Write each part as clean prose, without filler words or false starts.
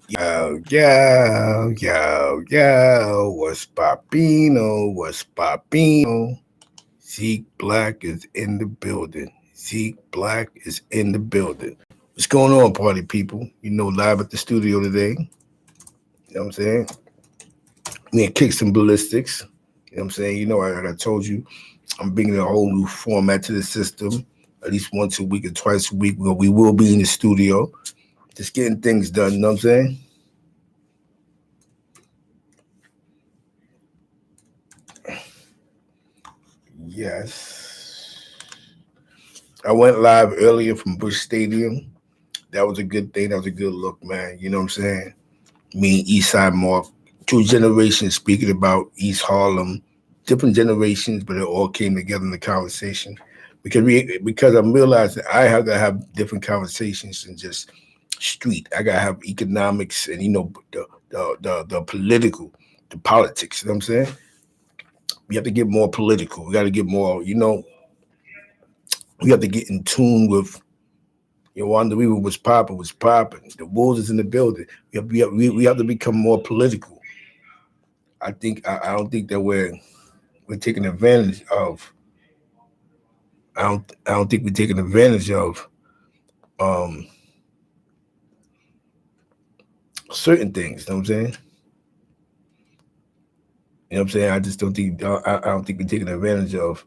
Yo, what's poppino? What's poppino? Zeke Black is in the building. Zeke Black is in the building. What's going on, party people? Live at the studio today. You know what I'm saying? We gonna kick some ballistics. You know what I'm saying? I told you, I'm bringing a whole new format to the system. At least once a week or twice a week, we will be in the studio. Just getting things done, you know what I'm saying? Yes. I went live earlier from Bush Stadium. That was a good thing. That was a good look, man. You know what I'm saying? Me and Eastside Mark, two generations speaking about East Harlem, different generations, but it all came together in the conversation. Because I'm realizing I have to have different conversations than just street. I gotta have economics and the political, the politics. You know what I'm saying? We have to get more political. We got to get more. We have to get in tune with. Wanda Weaver was popping. The Wolves is in the building. We have to become more political. I don't think that we're taking advantage of. I don't think we're taking advantage of um, certain things. You know what I'm saying? You know what I'm saying? I just don't think I don't think we're taking advantage of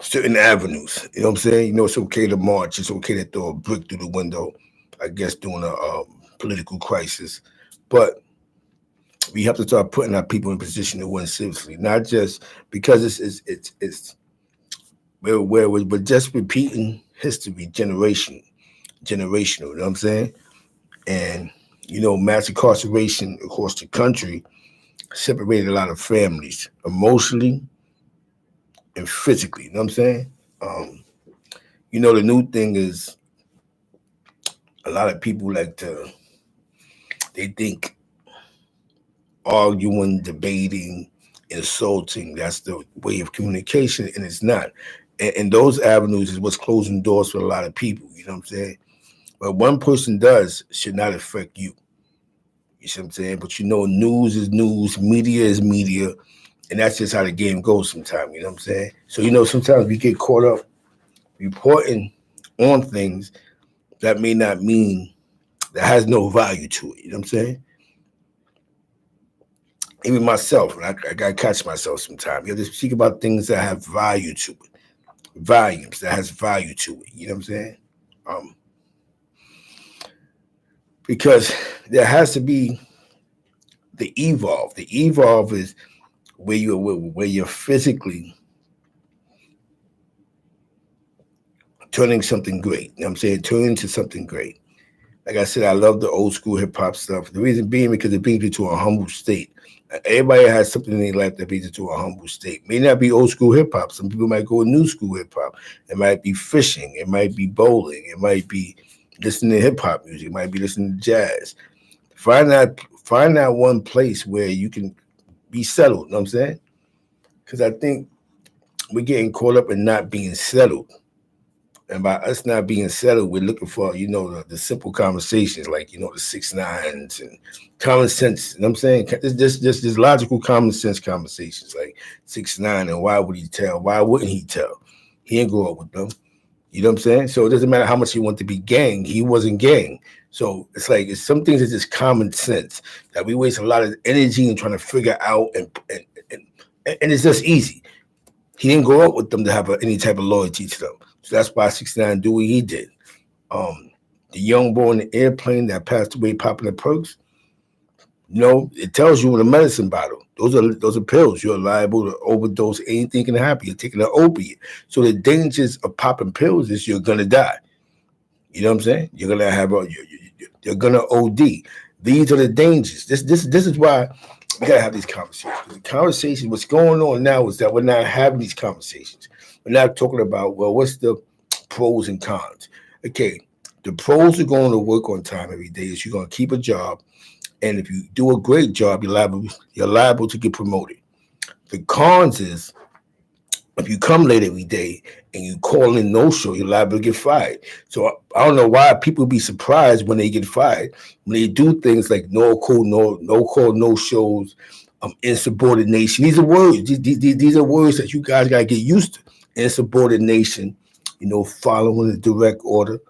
certain avenues. You know what I'm saying? It's okay to march. It's okay to throw a brick through the window. I guess during a political crisis, but we have to start putting our people in position to win seriously, not just because it's we're just repeating history generational. You know what I'm saying? And mass incarceration across the country separated a lot of families emotionally and physically. You know what I'm saying? Um, the new thing is a lot of people like to they think arguing, debating, insulting, that's the way of communication, and it's not. And those avenues is what's closing doors for a lot of people. You know what I'm saying? What one person does should not affect you. You see what I'm saying? But news is news, media is media, and that's just how the game goes sometimes. You know what I'm saying? So sometimes we get caught up reporting on things that may not mean that has no value to it. You know what I'm saying? Even myself, I gotta catch myself sometimes. You have to speak about things that have value to it, volumes that has value to it. You know what I'm saying? Um, because there has to be the evolve. The evolve is where you're physically turning something great. You know what I'm saying? Turning into something great. Like I said, I love the old school hip hop stuff. The reason being because it brings you to a humble state. Everybody has something in their life that brings you to a humble state. May not be old school hip hop. Some people might go new school hip hop. It might be fishing. It might be bowling. It might be listening to hip hop music. It might be listening to jazz. Find that one place where you can be settled. You know what I'm saying? Because I think we're getting caught up in not being settled. And by us not being settled, we're looking for, the simple conversations like, the 6 9s and common sense. You know what I'm saying? Just logical common sense conversations like 6 9 and why would he tell? Why wouldn't he tell? He didn't grow up with them. You know what I'm saying? So it doesn't matter how much he wanted to be gang, he wasn't gang. So it's some things that's just common sense that we waste a lot of energy in trying to figure out and it's just easy. He didn't grow up with them to have any type of loyalty to them. So that's why 69 do what he did. Um, the young boy in the airplane that passed away popping the perks, it tells you in a medicine bottle. Those are pills. You're liable to overdose anything can happen. You're taking an opiate. So the dangers of popping pills is you're gonna die. You know what I'm saying? You're gonna have you're gonna OD. These are the dangers. This is why we gotta have these conversations. The conversation, what's going on now is that we're not having these conversations. We're not talking about, well, what's the pros and cons? Okay, the pros are going to work on time every day. Is you're going to keep a job, and if you do a great job, you're liable to get promoted. The cons is If you come late every day and you call in no show, you're liable to get fired. So I don't know why people be surprised when they get fired when they do things like no call, no shows, insubordination. These are words. These are words that you guys gotta get used to. Insubordination, following the direct order.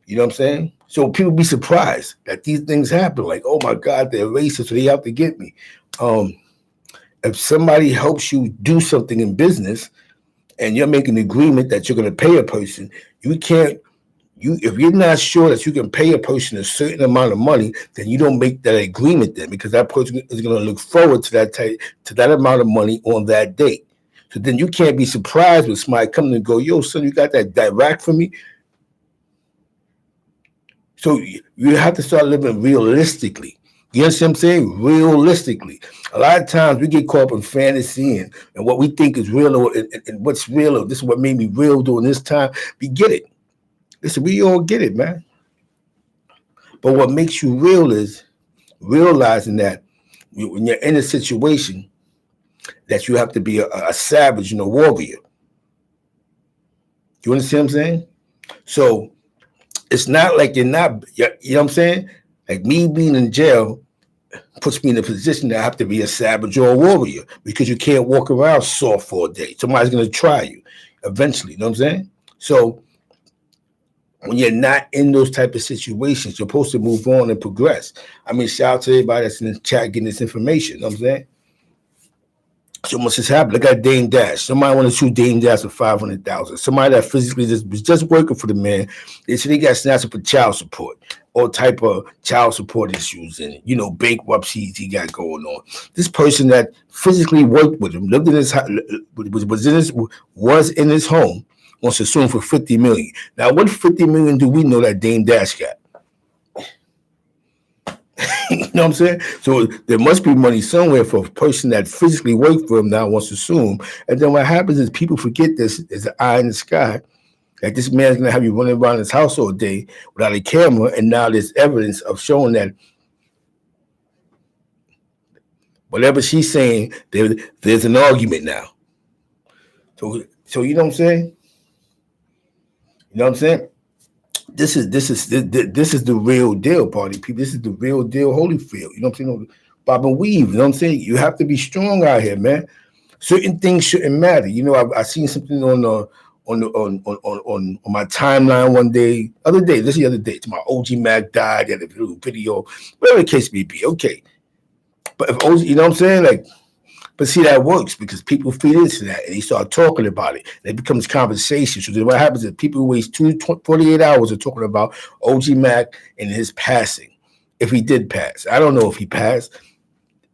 You know what I'm saying? So people be surprised that these things happen. Like, oh my God, they're racist, so they have to get me. If somebody helps you do something in business and you're making an agreement that you're going to pay a person, you can't. If you're not sure that you can pay a person a certain amount of money, then you don't make that agreement then, because that person is going to look forward to that amount of money on that date. So then you can't be surprised when somebody comes and go, yo, son, you got that rack for me? So you have to start living realistically. You understand what I'm saying? Realistically. A lot of times we get caught up in fantasy and what we think is real and what's real, or this is what made me real during this time. We get it. Listen, we all get it, man. But what makes you real is realizing that when you're in a situation that you have to be a savage and a warrior. You understand what I'm saying? So it's not like you know what I'm saying? Like me being in jail puts me in a position that I have to be a savage or a warrior, because you can't walk around soft all day. Somebody's going to try you eventually. You know what I'm saying? So when you're not in those type of situations, you're supposed to move on and progress. I mean, shout out to everybody that's in the chat getting this information. You know what I'm saying? So much has happened. I got Dame Dash. Somebody want to shoot Dame Dash for $500,000. Somebody that physically was just working for the man. They said they got snatched up for child support, all type of child support issues, and bankruptcies he got going on. This person that physically worked with him, lived in his was in his home, wants to sue him for $50 million. Now, what $50 million do we know that Dame Dash got? You know what I'm saying? So there must be money somewhere for a person that physically worked for him now wants to sue him. And then what happens is people forget this is an eye in the sky. Like, this man's going to have you running around his house all day without a camera, and now there's evidence of showing that whatever she's saying, there's an argument now. So you know what I'm saying? You know what I'm saying? This is the real deal, party people. This is the real deal, Holyfield. You know what I'm saying? Bob and weave. You know what I'm saying? You have to be strong out here, man. Certain things shouldn't matter. I seen something on my timeline one day. This is the other day. My OG Mac died. Had a little video, whatever the case may be. Okay, but if OG, you know what I'm saying? Like, but see, that works because people feed into that and they start talking about it. And it becomes conversation. So then what happens is people waste 48 hours of talking about OG Mac and his passing. If he did pass. I don't know if he passed.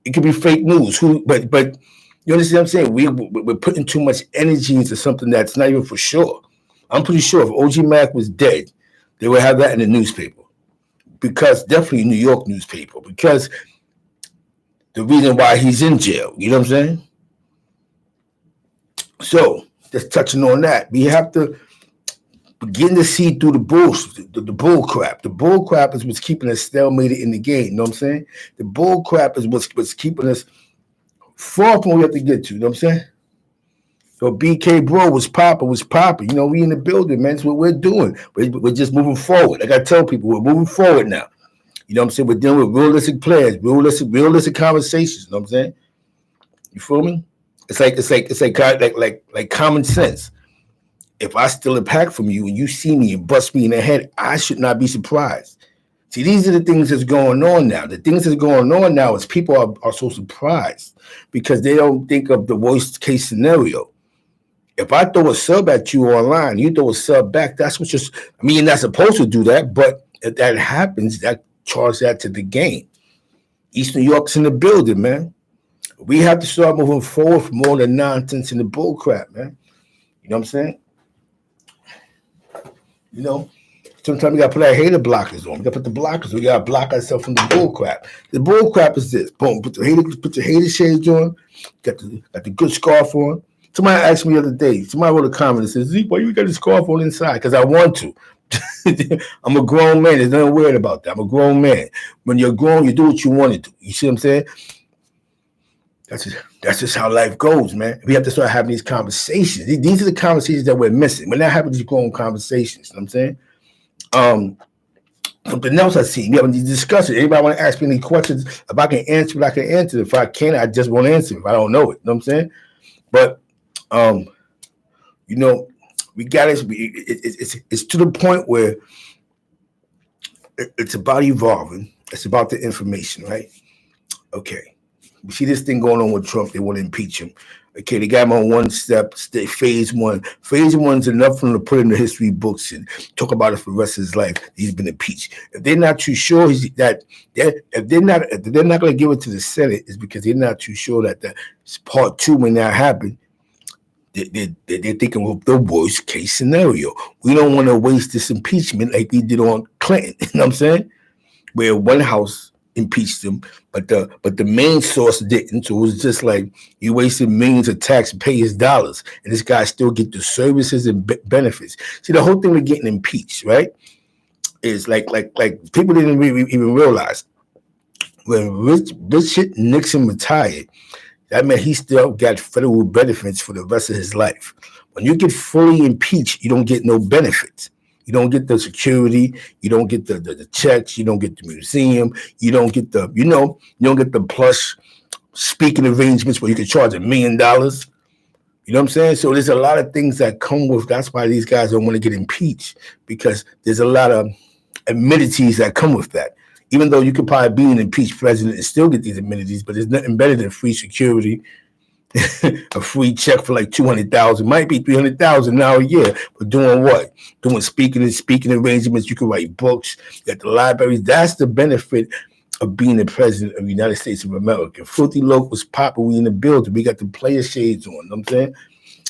It could be fake news. But you understand what I'm saying? We're putting too much energy into something that's not even for sure. I'm pretty sure if OG Mac was dead, they would have that in the newspaper. Because definitely New York newspaper. Because the reason why he's in jail. You know what I'm saying? So, just touching on that, we have to begin to see through the bull crap. The bull crap is what's keeping us stalemated in the game. You know what I'm saying? The bull crap is what's keeping us far from what we have to get to. You know what I'm saying? So BK bro was popping. We in the building, man. That's what we're doing. We're just moving forward. Like I tell people, we're moving forward now. You know what I'm saying? We're dealing with realistic plans, realistic conversations. You know what I'm saying? You feel me? It's like common sense. If I steal a pack from you and you see me and bust me in the head, I should not be surprised. See, these are the things that's going on now. The things that's going on now is people are so surprised because they don't think of the worst case scenario. If I throw a sub at you online, you throw a sub back, that's what you're not supposed to do that, but if that happens, that charge that to the game. East New York's in the building, man. We have to start moving forward from all the nonsense and the bull crap, man. You know what I'm saying? Sometimes we got to put our hater blockers on. We got to put the blockers. We got to block ourselves from the bull crap. The bull crap is this. Boom. Put your hater shades on. Got the good scarf on. Somebody asked me the other day. Somebody wrote a comment and said, "Zeke, why you got the scarf on inside?" Because I want to. I'm a grown man. There's nothing weird about that. I'm a grown man. When you're grown, you do what you want to do. You see what I'm saying? That's just how life goes, man. We have to start having these conversations. These are the conversations that we're missing. We're not having these grown conversations. You know what I'm saying? Something else I see. We having these discussions. Anybody want to ask me any questions? If I can answer it, I can answer it. If I can't, I just won't answer it if I don't know it. You know what I'm saying? But you know, we got to. It's to the point where it's about evolving. It's about the information, right? Okay. We see this thing going on with Trump. They want to impeach him. Okay, they got him on one step, phase one. Phase one's enough for them to put in the history books and talk about it for the rest of his life. He's been impeached. If they're not too sure if they're not going to give it to the Senate, it's because they're not too sure that the part two may not happen. They're thinking of the worst case scenario. We don't want to waste this impeachment like we did on Clinton. You know what I'm saying? Where one house impeached him, but the main source didn't. So it was just like you wasted millions of taxpayers' dollars, and this guy still get the services and benefits. See, the whole thing with getting impeached, right, is like people didn't really even realize when Richard Nixon retired, that meant he still got federal benefits for the rest of his life. When you get fully impeached, you don't get no benefits. You don't get the security. You don't get the checks. You don't get the museum. You don't get the, you don't get the plush speaking arrangements where you can charge $1 million. You know what I'm saying? So there's a lot of things that come with, that's why these guys don't want to get impeached, because there's a lot of amenities that come with that. Even though you could probably be an impeached president and still get these amenities, but there's nothing better than free security, a free check for like 200,000, might be 300,000 now a year, but doing what? Doing speaking arrangements. You can write books at the libraries. That's the benefit of being the president of the United States of America. Filthy Loc was popping. We in the building. We got the player shades on. You know what I'm saying?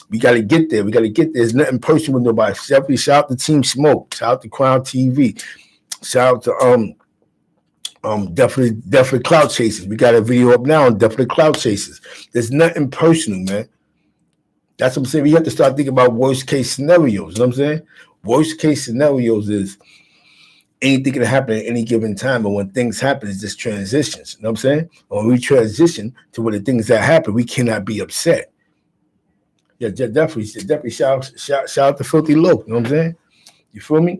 We got to get there. There's nothing personal with nobody. Shout out to Team Smoke. Shout out to Crown TV. Shout out to definitely Cloud Chasers. We got a video up now on definitely Cloud Chasers. There's nothing personal, man. That's what I'm saying. We have to start thinking about worst case scenarios. You know what I'm saying? Worst case scenarios is anything can happen at any given time, but when things happen, it's just transitions. You know what I'm saying? When we transition to where the things that happen, we cannot be upset. Yeah, definitely shout out to Filthy Loc. You know what I'm saying? You feel me?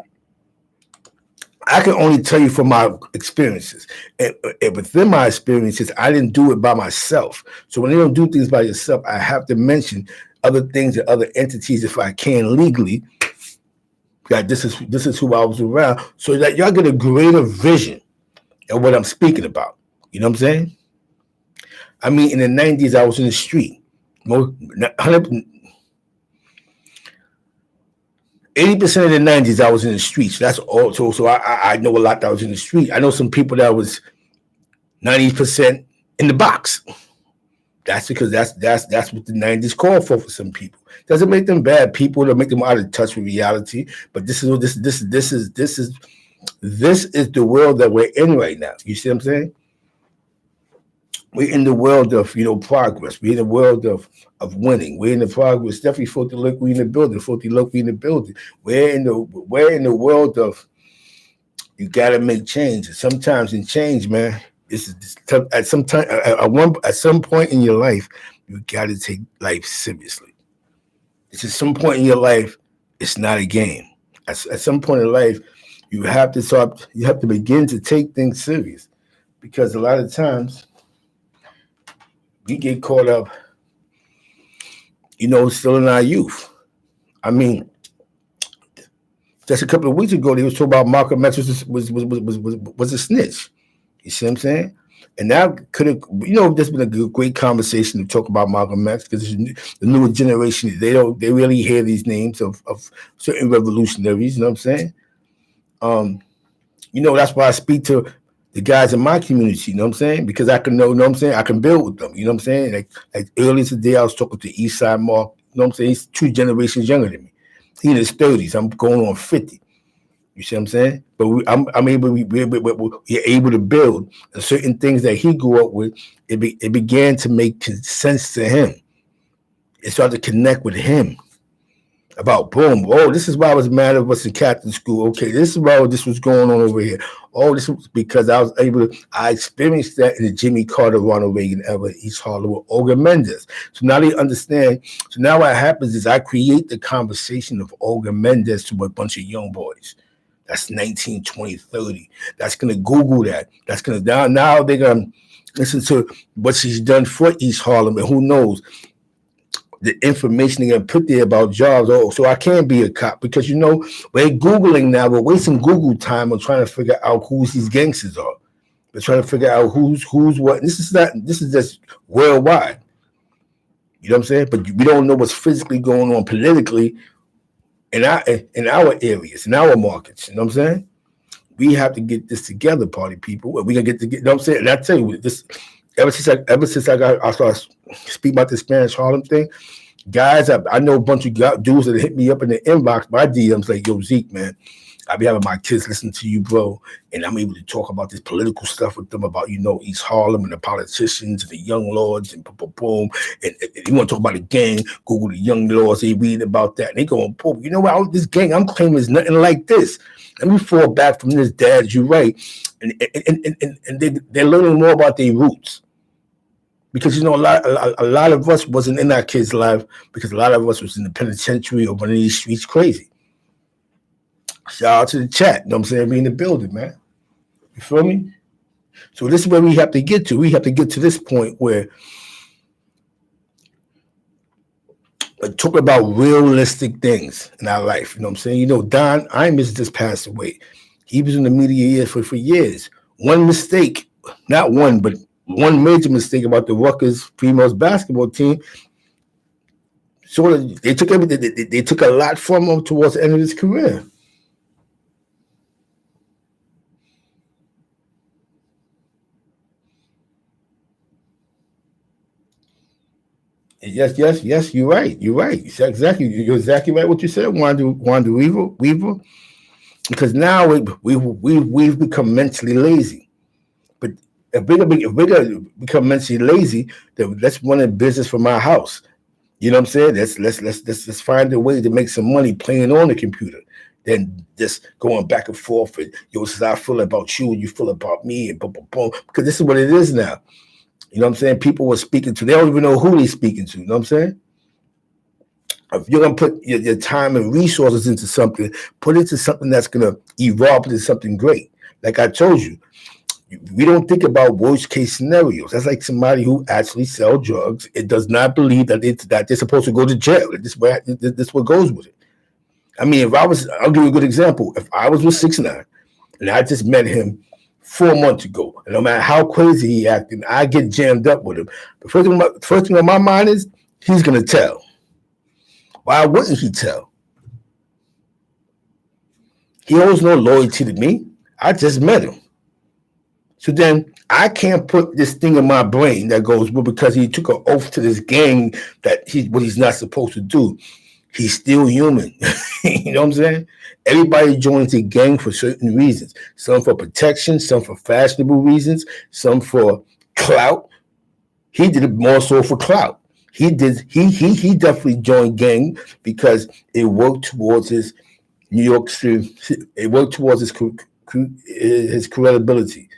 I can only tell you from my experiences. And within my experiences, I didn't do it by myself. So when you don't do things by yourself, I have to mention other things and other entities if I can legally. That this is who I was around, so that y'all get a greater vision of what I'm speaking about. You know what I'm saying? I mean, in the 90s, I was in the street. 80% of the 90s, I was in the streets. That's all. So I know a lot that was in the street. I know some people that was 90% in the box. That's because that's what the 90s called for some people. Doesn't make them bad people. It'll make them out of touch with reality. But this is the world that we're in right now. You see what I'm saying? We're in the world of progress. We're in the world of winning. We're in the progress. Definitely Filthy Loc, we in the building. Filthy Loc, we in the building. We're in the world of you gotta make change. And sometimes in change, man, this is tough. At some point in your life, you gotta take life seriously. It's at some point in your life, it's not a game. At some point in life, you have to begin to take things serious. Because a lot of times we get caught up, still in our youth. I mean, just a couple of weeks ago, they was talking about Malcolm X was a snitch. You see what I'm saying? And that could have, there's been a great conversation to talk about Malcolm X, because the newer generation, they really hear these names of certain revolutionaries. You know what I'm saying? That's why I speak to the guys in my community, you know what I'm saying? Because I can I can build with them, you know what I'm saying? Like earlier today, I was talking to Eastside Mark, you know what I'm saying? He's 2 generations younger than me. He's in his 30s. I'm going on 50. You see what I'm saying? But we're able to build. And certain things that he grew up with, it began to make sense to him. It started to connect with him. about boom. Oh, this is why I was mad at us in Catholic school. Okay, this is why this was going on over here. Oh, this was because I was able to, I experienced that in the Jimmy Carter, Ronald Reagan era, East Harlem with Olga Mendes. So now they understand. So now what happens is I create the conversation of Olga Mendes to a bunch of young boys. That's 19, 20, 30. That's going to Google that. That's going to, now they're going to listen to what she's done for East Harlem. And who knows, the information they're gonna put there about jobs. Oh, so I can't be a cop because we're Googling now. We're wasting Google time on trying to figure out who these gangsters are. We're trying to figure out who's what. This is not. This is just worldwide. You know what I'm saying? But we don't know what's physically going on politically in our areas, in our markets. You know what I'm saying? We have to get this together, party people. We gotta get to get. You know what I'm saying? And I tell you this. Ever since I started speaking about the Spanish Harlem thing, guys, I know a bunch of dudes that hit me up in the inbox, my DMs like, yo, Zeke, man, I be having my kids listen to you, bro, and I'm able to talk about this political stuff with them about, East Harlem and the politicians and the young lords and boom, boom, boom. And you want to talk about a gang, Google the young lords, they read about that. And they going, boom, you know what, this gang I'm claiming is nothing like this. Let me fall back from this, Dad, you're right. And they're learning more about their roots. Because a lot of us wasn't in our kids' life because a lot of us was in the penitentiary or running these streets crazy. Shout out to the chat, you know what I'm saying? We in the building, man. You feel me? So this is where we have to get to. We have to get to this point where talk about realistic things in our life. You know what I'm saying? Don Imus just passed away. He was in the media for years. One mistake, not one, but one major mistake about the Rutgers females basketball team. Sort of, they took everything. They took a lot from him towards the end of his career. Yes. You're right. You're exactly right. What you said, Wanda Weaver. Because now we've become mentally lazy. But if we're gonna become mentally lazy, then let's run a business from our house. You know what I'm saying? Let's find a way to make some money playing on the computer. Then just going back and forth and this is how I feel about you and you feel about me and boom, boom, boom. Because this is what it is now. You know what I'm saying? People were speaking to, they don't even know who they're speaking to. You know what I'm saying? If you're going to put your time and resources into something, put it into something that's going to evolve into something great. Like I told you, we don't think about worst case scenarios. That's like somebody who actually sells drugs. It does not believe that they're supposed to go to jail. This what goes with it. I mean, I'll give you a good example. If I was with 6ix9ine and I just met him 4 months ago, and no matter how crazy he acting, I get jammed up with him. The first thing on my mind is he's gonna tell. Why wouldn't he tell? He owes no loyalty to me. I just met him. So then I can't put this thing in my brain that goes, well, because he took an oath to this gang that what he's not supposed to do. He's still human. You know what I'm saying? Everybody joins a gang for certain reasons. Some for protection, some for fashionable reasons, some for clout. He did it more so for clout. He definitely joined gang because it worked towards his New York City. It worked towards his credibility.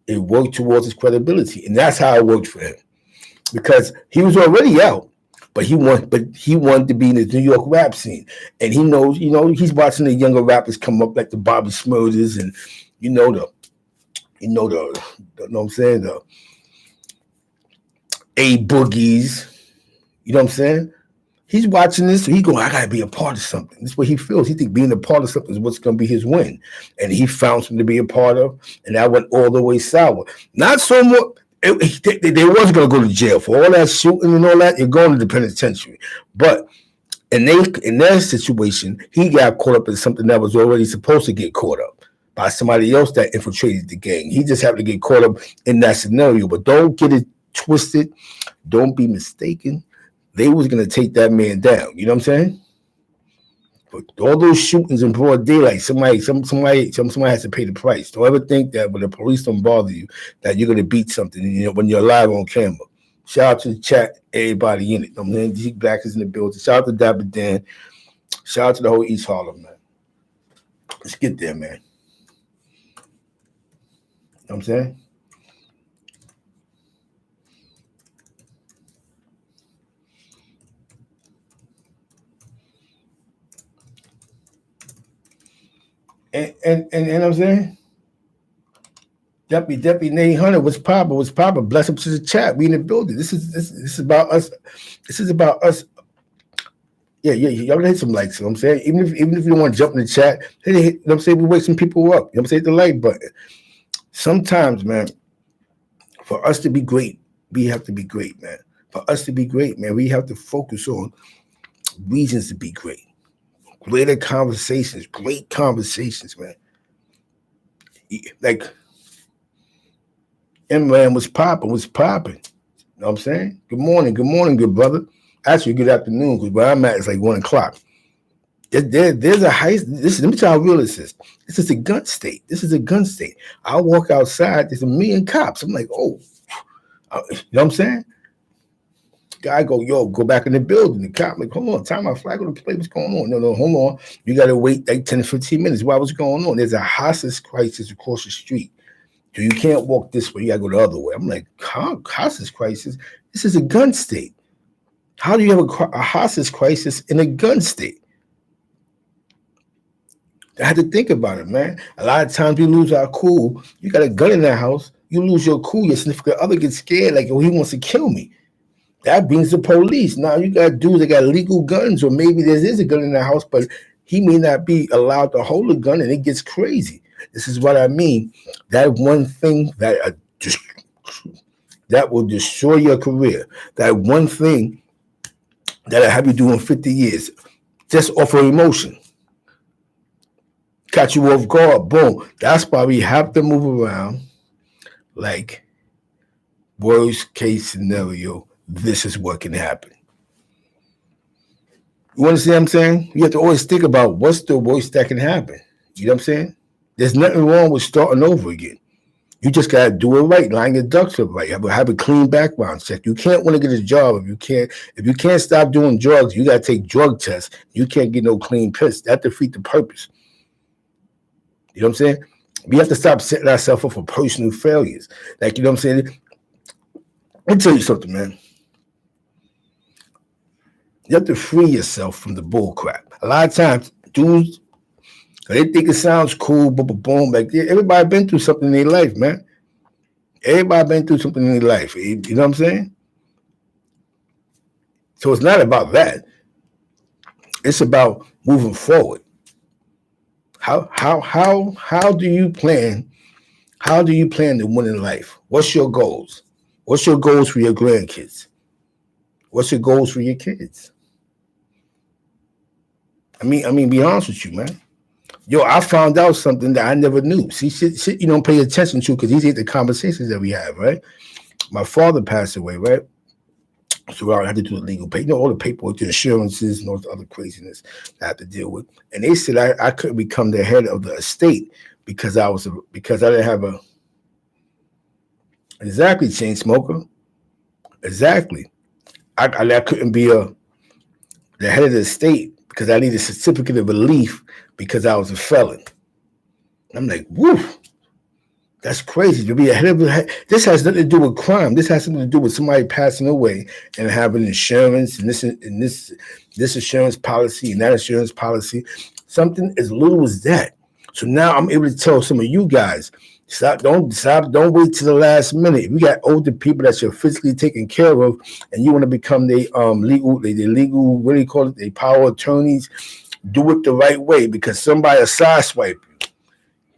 It worked towards his credibility, and that's how it worked for him. Because he was already out, but he wanted to be in the New York rap scene, and he knows, he's watching the younger rappers come up like the Bobby Smurders and you know what I'm saying, the A Boogies. You know what I'm saying? He's watching this, so he going, I gotta be a part of something. This is what he feels. He think being a part of something is what's gonna be his win. And he found something to be a part of, and that went all the way sour. Not so much, they was gonna go to jail for all that shooting and all that, you're going to the penitentiary. But in their situation, he got caught up in something that was already supposed to get caught up by somebody else that infiltrated the gang. He just happened to get caught up in that scenario. But don't get it twisted. Don't be mistaken. They was gonna take that man down. You know what I'm saying? But all those shootings in broad daylight, somebody has to pay the price. Don't ever think that when the police don't bother you, that you're gonna beat something, when you're live on camera. Shout out to the chat, everybody in it. I'm saying Zekeblack is in the building. Shout out to Dapper Dan. Shout out to the whole East Harlem, man. Let's get there, man. You know what I'm saying? And you know what I'm saying? Deputy Nate Hunter was popping. Bless up to the chat. We in the building. This is about us. This is about us. Yeah, y'all hit some likes. You know what I'm saying? Even if you don't want to jump in the chat, hit, you know what I'm saying? We wake some people up. You know what I'm saying? Hit the like button. Sometimes, man, for us to be great, we have to be great, man. For us to be great, man, we have to focus on reasons to be great. Great conversations, man. Like, M-Man was popping. You know what I'm saying? Good morning, good brother. Actually, good afternoon, because where I'm at, it's like 1 o'clock. There's a heist. Let me tell you how real this is. This is a gun state. I walk outside, there's a million cops. I'm like, oh, you know what I'm saying? Guy go, yo, go back in the building. The cop like, hold on, time out, flag on the play. What's going on? No, hold on. You got to wait like 10 to 15 minutes. What's going on? There's a hostage crisis across the street. So you can't walk this way. You got to go the other way. I'm like, hostage crisis? This is a gun state. How do you have a hostage crisis in a gun state? I had to think about it, man. A lot of times we lose our cool. You got a gun in that house. You lose your cool. Your significant other gets scared like, oh, he wants to kill me. That brings the police. Now you got dudes that got legal guns, or maybe there is a gun in the house, but he may not be allowed to hold a gun, and it gets crazy. This is what I mean. That one thing that will destroy your career. That one thing that'll have you doing 50 years, just off of emotion. Catch you off guard. Boom. That's why we have to move around like worst case scenario. This is what can happen. You understand what I'm saying? You have to always think about what's the worst that can happen. You know what I'm saying? There's nothing wrong with starting over again. You just got to do it right, line your ducks up right. Have a clean background check. You can't want to get a job if you can't stop doing drugs. You got to take drug tests. You can't get no clean piss. That defeats the purpose. You know what I'm saying? We have to stop setting ourselves up for personal failures. Like, you know what I'm saying? Let me tell you something, man. You have to free yourself from the bull crap. A lot of times, dudes, they think it sounds cool, boom, like everybody been through something in their life, man. Everybody been through something in their life. You know what I'm saying? So it's not about that. It's about moving forward. How do you plan? How do you plan to win in life? What's your goals? What's your goals for your grandkids? What's your goals for your kids? I mean, be honest with you, man. Yo, I found out something that I never knew. See, shit you don't pay attention to because these ain't the conversations that we have, right? My father passed away, right? So I had to do the legal paper, all the paperwork, the insurances, and all the other craziness I had to deal with. And they said I couldn't become the head of the estate because I didn't have a exactly chain smoker. Exactly. I couldn't be the head of the estate because I needed a certificate of relief because I was a felon. I'm like, woo, that's crazy to be a head of this has nothing to do with crime. This has something to do with somebody passing away and having insurance and this insurance policy and that insurance policy. Something as little as that. So now I'm able to tell some of you guys, don't wait till the last minute. If you got older people that you're physically taking care of and you want to become the legal, what do you call it? They power attorneys, do it the right way because somebody will sideswipe you.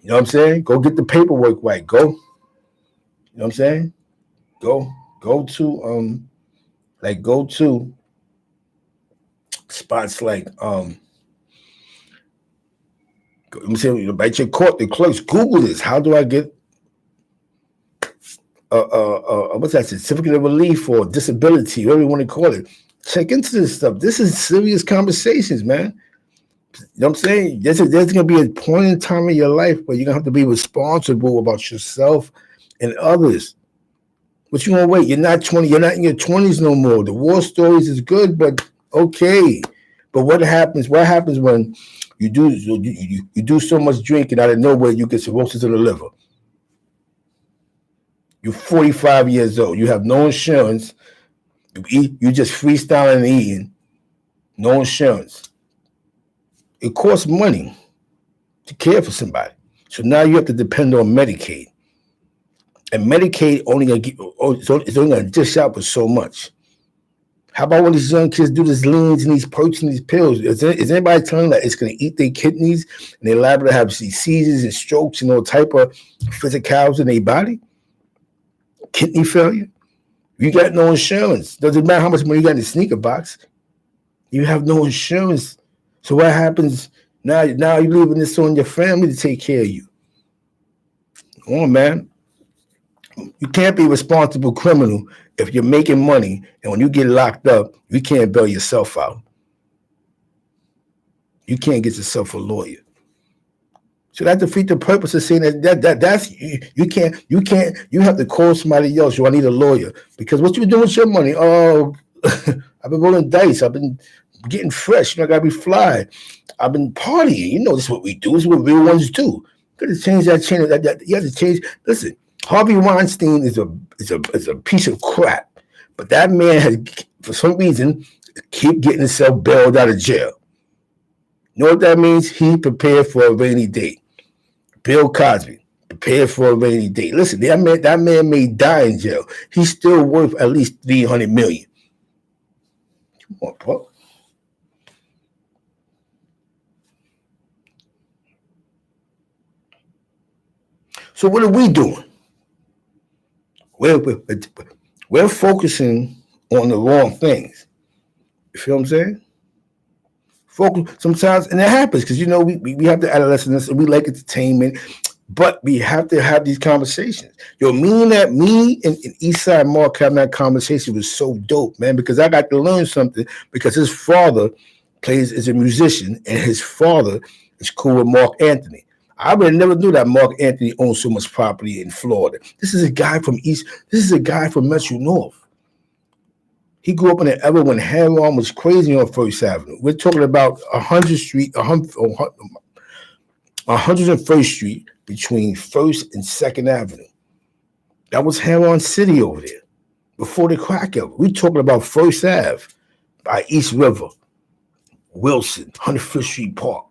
You know what I'm saying? Go get the paperwork right. Go. You know what I'm saying? Go to spots like let me say, write your court, the clerks. Google this. How do I get what's that, certificate of relief or disability, whatever you want to call it? Check into this stuff. This is serious conversations, man. You know what I'm saying? There's going to be a point in time in your life where you're going to have to be responsible about yourself and others. But you won't wait. You're not 20. You're not in your 20s no more. The war stories is good, but okay. But what happens? What happens when you do so much drinking out of nowhere you get cirrhosis of the liver? You're 45 years old. You have no insurance. You just freestyling and eating. No insurance. It costs money to care for somebody. So now you have to depend on Medicaid. And Medicaid it's only going to dish out with so much. How about when these young kids do these leans and these protein, these pills? Is anybody telling them that it's going to eat their kidneys and they're liable to have seizures and strokes and all type of physicals in their body? Kidney failure? You got no insurance. Doesn't matter how much money you got in the sneaker box. You have no insurance. So what happens now? Now you're leaving this on your family to take care of you. Come on, man. You can't be a responsible criminal if you're making money and when you get locked up, you can't bail yourself out. You can't get yourself a lawyer. So that defeats the purpose of saying that's you have to call somebody else. I need a lawyer. Because what you doing with your money? Oh, I've been rolling dice. I've been getting fresh. I gotta be fly. I've been partying. This is what we do. This is what real ones do. You gotta change that chain. You have to change. Listen, Harvey Weinstein is a piece of crap. But that man has, for some reason, keep getting himself bailed out of jail. You know what that means? He prepared for a rainy day. Bill Cosby prepared for a rainy day. Listen, that man may die in jail. He's still worth at least $300 million. Come on, bro. So what are we doing? We're focusing on the wrong things. You feel what I'm saying? Focus sometimes, and it happens because we have the adolescents and we like entertainment, but we have to have these conversations. Me and Eastside Mark having that conversation was so dope, man, because I got to learn something because his father is a musician and his father is cool with Mark Anthony. I really never knew that Mark Anthony owned so much property in Florida. This is a guy from Metro North. He grew up in an era when heroin was crazy on First Avenue. We're talking about 101st Street between First and Second Avenue. That was heroin city over there before the crack era. We're talking about First Ave by East River, Wilson, 105th Street Park.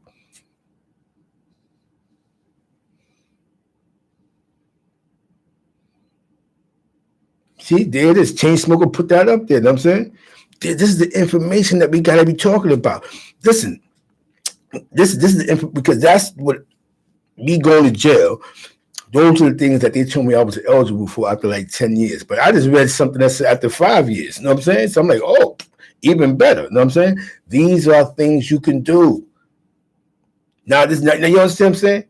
See, there it is. Chainsmoker put that up there. You know what I'm saying? This is the information that we got to be talking about. Listen, this is the because that's what me going to jail. Those are the things that they told me I was eligible for after like 10 years. But I just read something that said after 5 years. You know what I'm saying? So I'm like, oh, even better. You know what I'm saying? These are things you can do. Now you understand what I'm saying?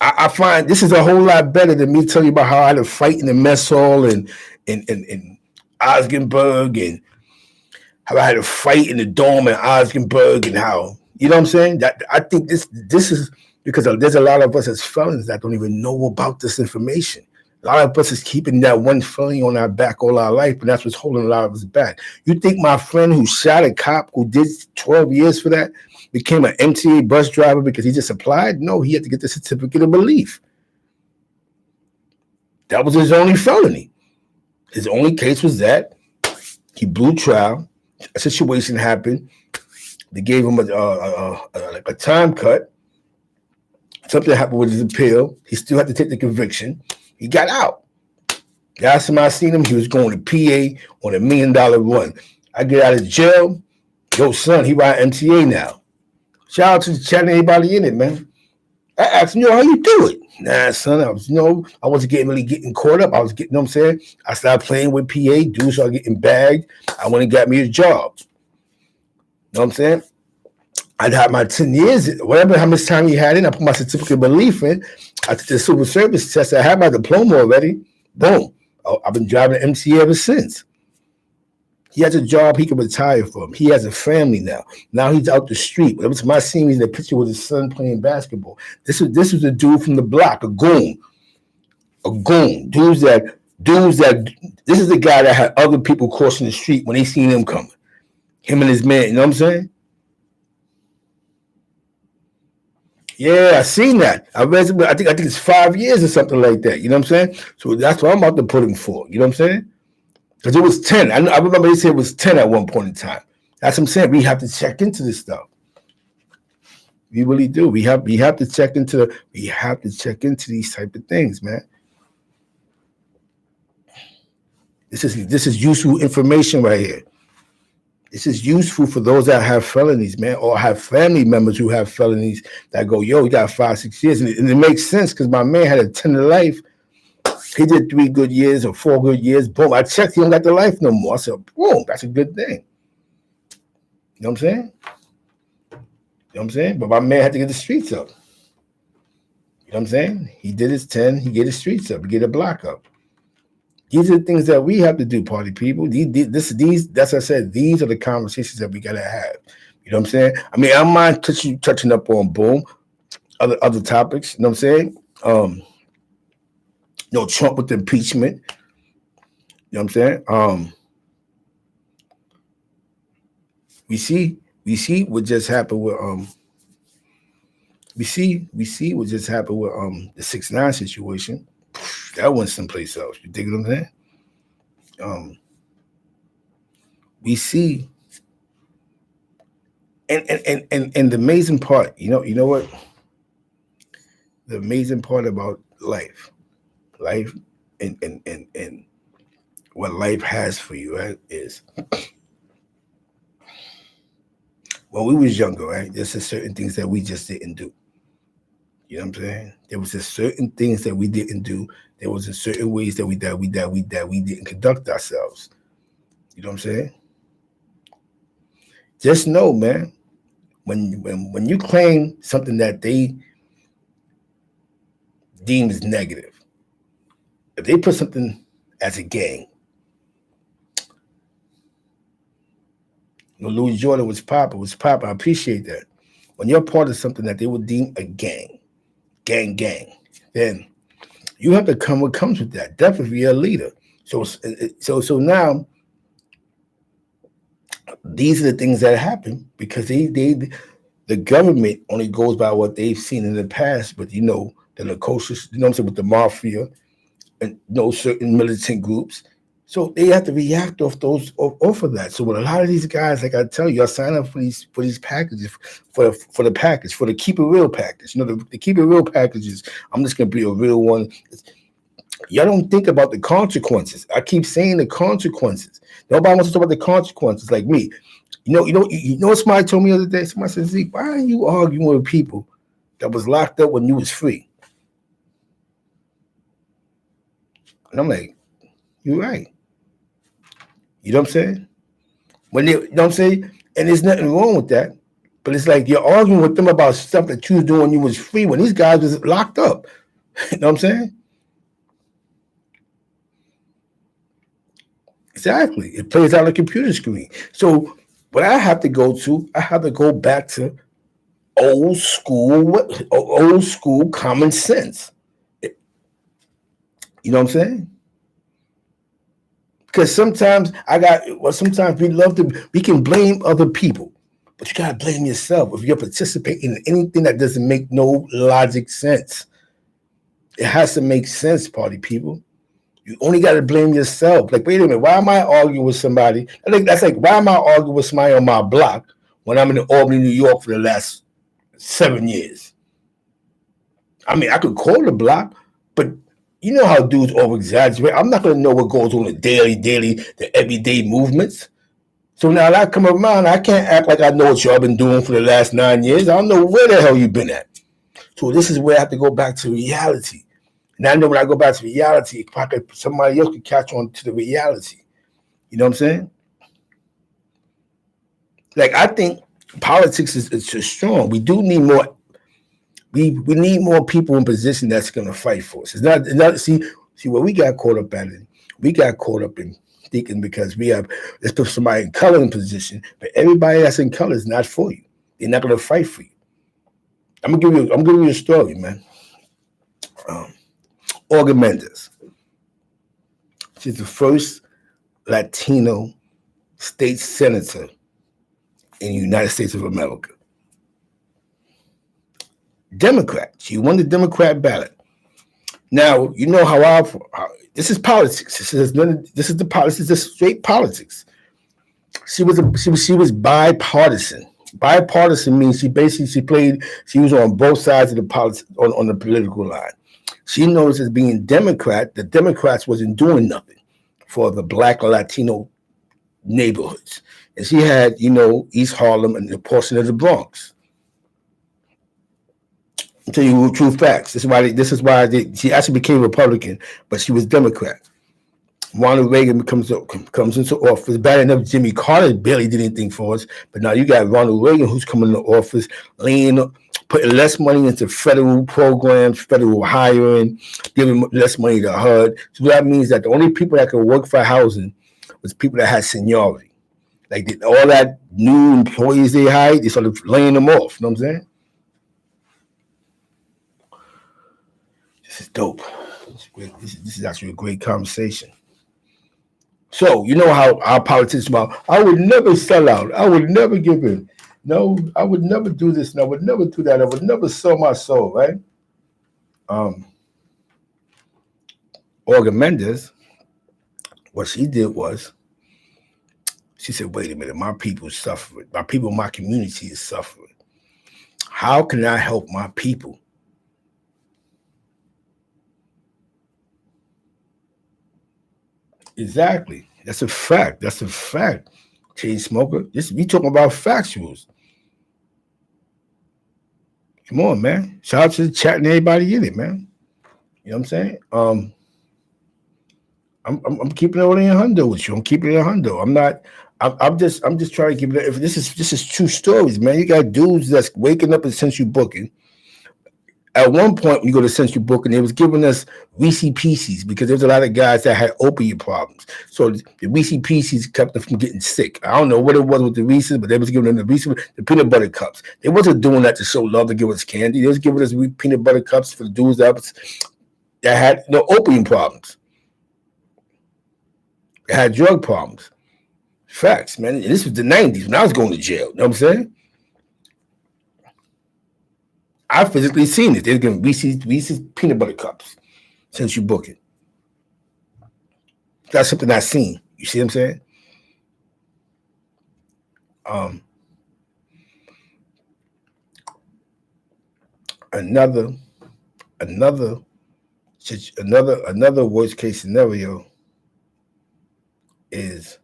I find this is a whole lot better than me telling you about how I had to fight in the mess hall and Osgenberg and how I had to fight in the dome in Osgenberg and how, you know what I'm saying? That I think this is because there's a lot of us as felons that don't even know about this information. A lot of us is keeping that one felony on our back all our life, and that's what's holding a lot of us back. You think my friend who shot a cop who did 12 years for that became an MTA bus driver because he just applied? No, he had to get the certificate of relief. That was his only felony. His only case was that he blew trial. A situation happened. They gave him a time cut. Something happened with his appeal. He still had to take the conviction. He got out. Last time I seen him, he was going to PA on $1 million run. I get out of jail. Yo, son, he ride MTA now. Shout out to chatting anybody in it, man. I asked him, how you do it? Nah, son, I wasn't getting caught up. I was getting, you know what I'm saying? I started playing with PA. Dudes started getting bagged. I went and got me a job. You know what I'm saying? I'd had my 10 years, whatever, how much time he had in. I put my certificate of relief in. I took the civil service test. I had my diploma already. Boom. I've been driving MTA ever since. He has a job he can retire from. He has a family now. Now he's out the street. That was my scene in the picture with his son playing basketball. This was a dude from the block, a goon. A goon. Dudes that this is the guy that had other people crossing the street when they seen him coming. Him and his man, you know what I'm saying? Yeah, I seen that. I read it, I think it's 5 years or something like that. You know what I'm saying? So that's what I'm about to put him for. You know what I'm saying? Because it was 10. I remember they said it was 10 at one point in time. That's what I'm saying. We have to check into this stuff. We really do. We have to check into these type of things, man. This is useful information right here. This is useful for those that have felonies, man, or have family members who have felonies that go, yo, you got 5, 6 years. And it makes sense because my man had a 10 to life. He did 3 good years or 4 good years. Boom. I checked, he don't got the life no more. I said, boom, that's a good thing. You know what I'm saying? You know what I'm saying? But my man had to get the streets up. You know what I'm saying? He did his 10, he get his streets up, he get a block up. These are the things that we have to do, party people. These, that's what I said. These are the conversations that we gotta have. You know what I'm saying? I mean, I don't mind touching up on boom, other topics. You know what I'm saying? Trump with the impeachment. You know what I'm saying? We see what just happened with we see what just happened with the 6ix9ine situation. That went someplace else. You dig what I'm saying? We see, and the amazing part, you know what? The amazing part about life, and what life has for you, right, is when we was younger, right? There's just certain things that we just didn't do. You know what I'm saying? There was just certain things that we didn't do. There was a certain ways that we didn't conduct ourselves. You know what I'm saying? Just know, man, when you claim something that they deem as negative, if they put something as a gang, Louis Jordan was popping. I appreciate that. When you're part of something that they would deem a gang, then you have to come what comes with that. Definitely you're a leader. So now these are the things that happen because the government only goes by what they've seen in the past, but the Lukosius, what I'm saying, with the mafia and certain militant groups. So they have to react off of that. So with a lot of these guys, like I tell you, I sign up for these packages for the package, for the keep it real package. The keep it real packages. I'm just gonna be a real one. Y'all don't think about the consequences. I keep saying the consequences. Nobody wants to talk about the consequences like me. You know what somebody told me the other day? Somebody said, Zeke, why are you arguing with people that was locked up when you was free? And I'm like, you're right. You know what I'm saying? You know what I'm saying? And there's nothing wrong with that. But it's like you're arguing with them about stuff that you was doing when you was free, when these guys was locked up. You know what I'm saying? Exactly. It plays out on a computer screen. So what I have to go back to old school common sense. You know what I'm saying? Because sometimes we can blame other people, but you gotta blame yourself if you're participating in anything that doesn't make no logic sense. It has to make sense, party people. You only got to blame yourself. Like, wait a minute, why am I arguing with somebody? I think that's like, why am I arguing with somebody on my block when I'm in Albany, New York for the last 7 years? I mean, I could call the block, but you know how dudes over exaggerate. I'm not going to know what goes on the the everyday movements. So now that I come around, I can't act like I know what y'all been doing for the last 9 years. I don't know where the hell you've been at. So this is where I have to go back to reality. And I know when I go back to reality, somebody else could catch on to the reality. You know what I'm saying? Like, I think politics is strong. We do need more. We need more people in position that's going to fight for us. It's not see what we got caught up at. We got caught up in thinking because let's put somebody in color in position, but everybody that's in color is not for you. They're not going to fight for you. I'm giving you a story, man. Olga Mendez. She's the first Latino state senator in the United States of America. Democrat. She won the Democrat ballot. Now, you know how this is politics. This is the politics. This is straight politics. She was bipartisan. Bipartisan means she was on both sides of the politics on the political line. She knows as being Democrat, the Democrats wasn't doing nothing for the Black or Latino neighborhoods. And she had, East Harlem and a portion of the Bronx. I'll tell you true facts. She actually became Republican, but she was Democrat. Ronald Reagan comes into office. Bad enough, Jimmy Carter barely did anything for us, but now you got Ronald Reagan who's coming into office, putting less money into federal programs, federal hiring, giving less money to HUD. So that means that the only people that could work for housing was people that had seniority. Like all that new employees they hired, they started laying them off. You know what I'm saying? This is dope. This is actually a great conversation. So, you know how our politicians about, I would never sell out. I would never give in. No, I would never do this. And I would never do that. I would never sell my soul, right? Olga Mendes, what she did was, she said, wait a minute, my people suffering. My people, my community is suffering. How can I help my people? Exactly. That's a fact. That's a fact. Chain smoker. We talking about factuals. Come on, man. Shout out to the chat and everybody in it, man. You know what I'm saying? I'm keeping it only a hundo with you. I'm keeping it a hundo. I'm just trying to keep it. If this is true stories, man. You got dudes that's waking up and Century Booking. At one point, when you go to Century Booking, they was giving us Reese Pieces because there was a lot of guys that had opiate problems. So the Reese Pieces kept them from getting sick. I don't know what it was with the Reese's, but they was giving them the Reese's, the peanut butter cups. They wasn't doing that to show love to give us candy. They was giving us peanut butter cups for the dudes that had no opium problems. They had drug problems. Facts, man. And this was the 90s when I was going to jail. You know what I'm saying? I physically seen it. They're giving Reese's peanut butter cups since you book it. That's something I seen. You see what I'm saying? Another worst case scenario is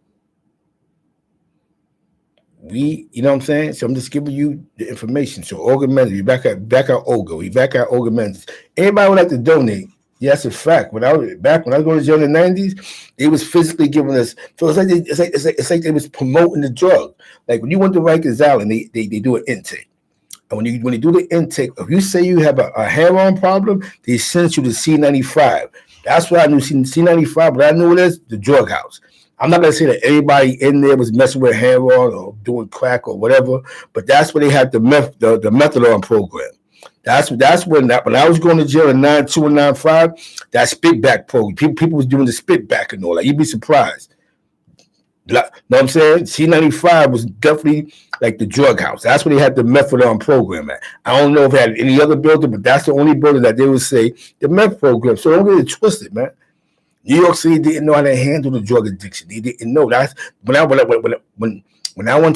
you know what I'm saying? So I'm just giving you the information. So Olga Mendes, we back at Olga. We back at Olga Mendes. Anybody would like to donate? Yeah, that's a fact. When I was going to jail in the 90s, they was physically giving us. So it's like they was promoting the drug. Like when you went to Rikers Island, they do an intake. And when they do the intake, if you say you have a heroin problem, they send you to C95. That's what I knew C95, but I knew it is the drug house. I'm not gonna say that everybody in there was messing with heroin or doing crack or whatever, but that's where they had the methadone program. That's when I was going to jail in 92 and 95, that spit back program. People was doing the spit back and all that. You'd be surprised. You know what I'm saying? C95 was definitely like the drug house. That's where they had the methadone program at. I don't know if they had any other building, but that's the only building that they would say the meth program. So don't get it twisted, man. New York City didn't know how to handle the drug addiction. They didn't know. That's when I went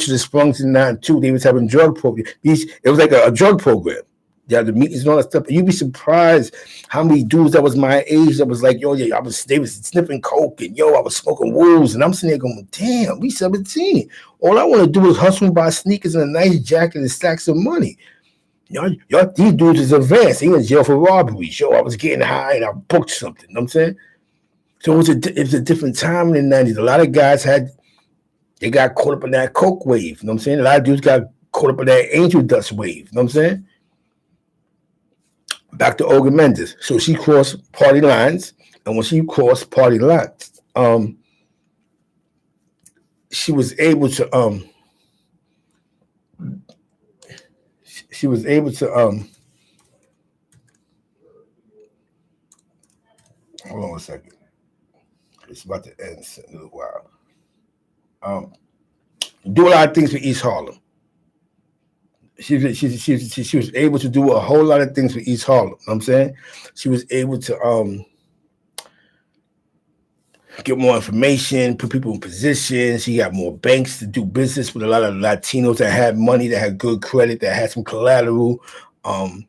to the Springs in 92, they was having drug program. It was like a drug program. They had the meetings and all that stuff. You'd be surprised how many dudes that was my age that was like, yo, yeah, they was sniffing coke and I was smoking wolves. And I'm sitting there going, damn, we 17. All I want to do is hustle and buy sneakers and a nice jacket and stacks of money. Y'all, these dudes is advanced. They in jail for robberies. I was getting high and I booked something. You know what I'm saying? So it was a different time in the 90s. A lot of guys they got caught up in that coke wave. You know what I'm saying? A lot of dudes got caught up in that angel dust wave. You know what I'm saying? Back to Olga Mendes. So she crossed party lines. And when she crossed party lines, she was able to hold on a second. It's about to end in a little while. Do a lot of things for East Harlem. She was able to do a whole lot of things for East Harlem. You know what I'm saying she was able to get more information, put people in position. She got more banks to do business with a lot of Latinos that had money, that had good credit, that had some collateral. Um,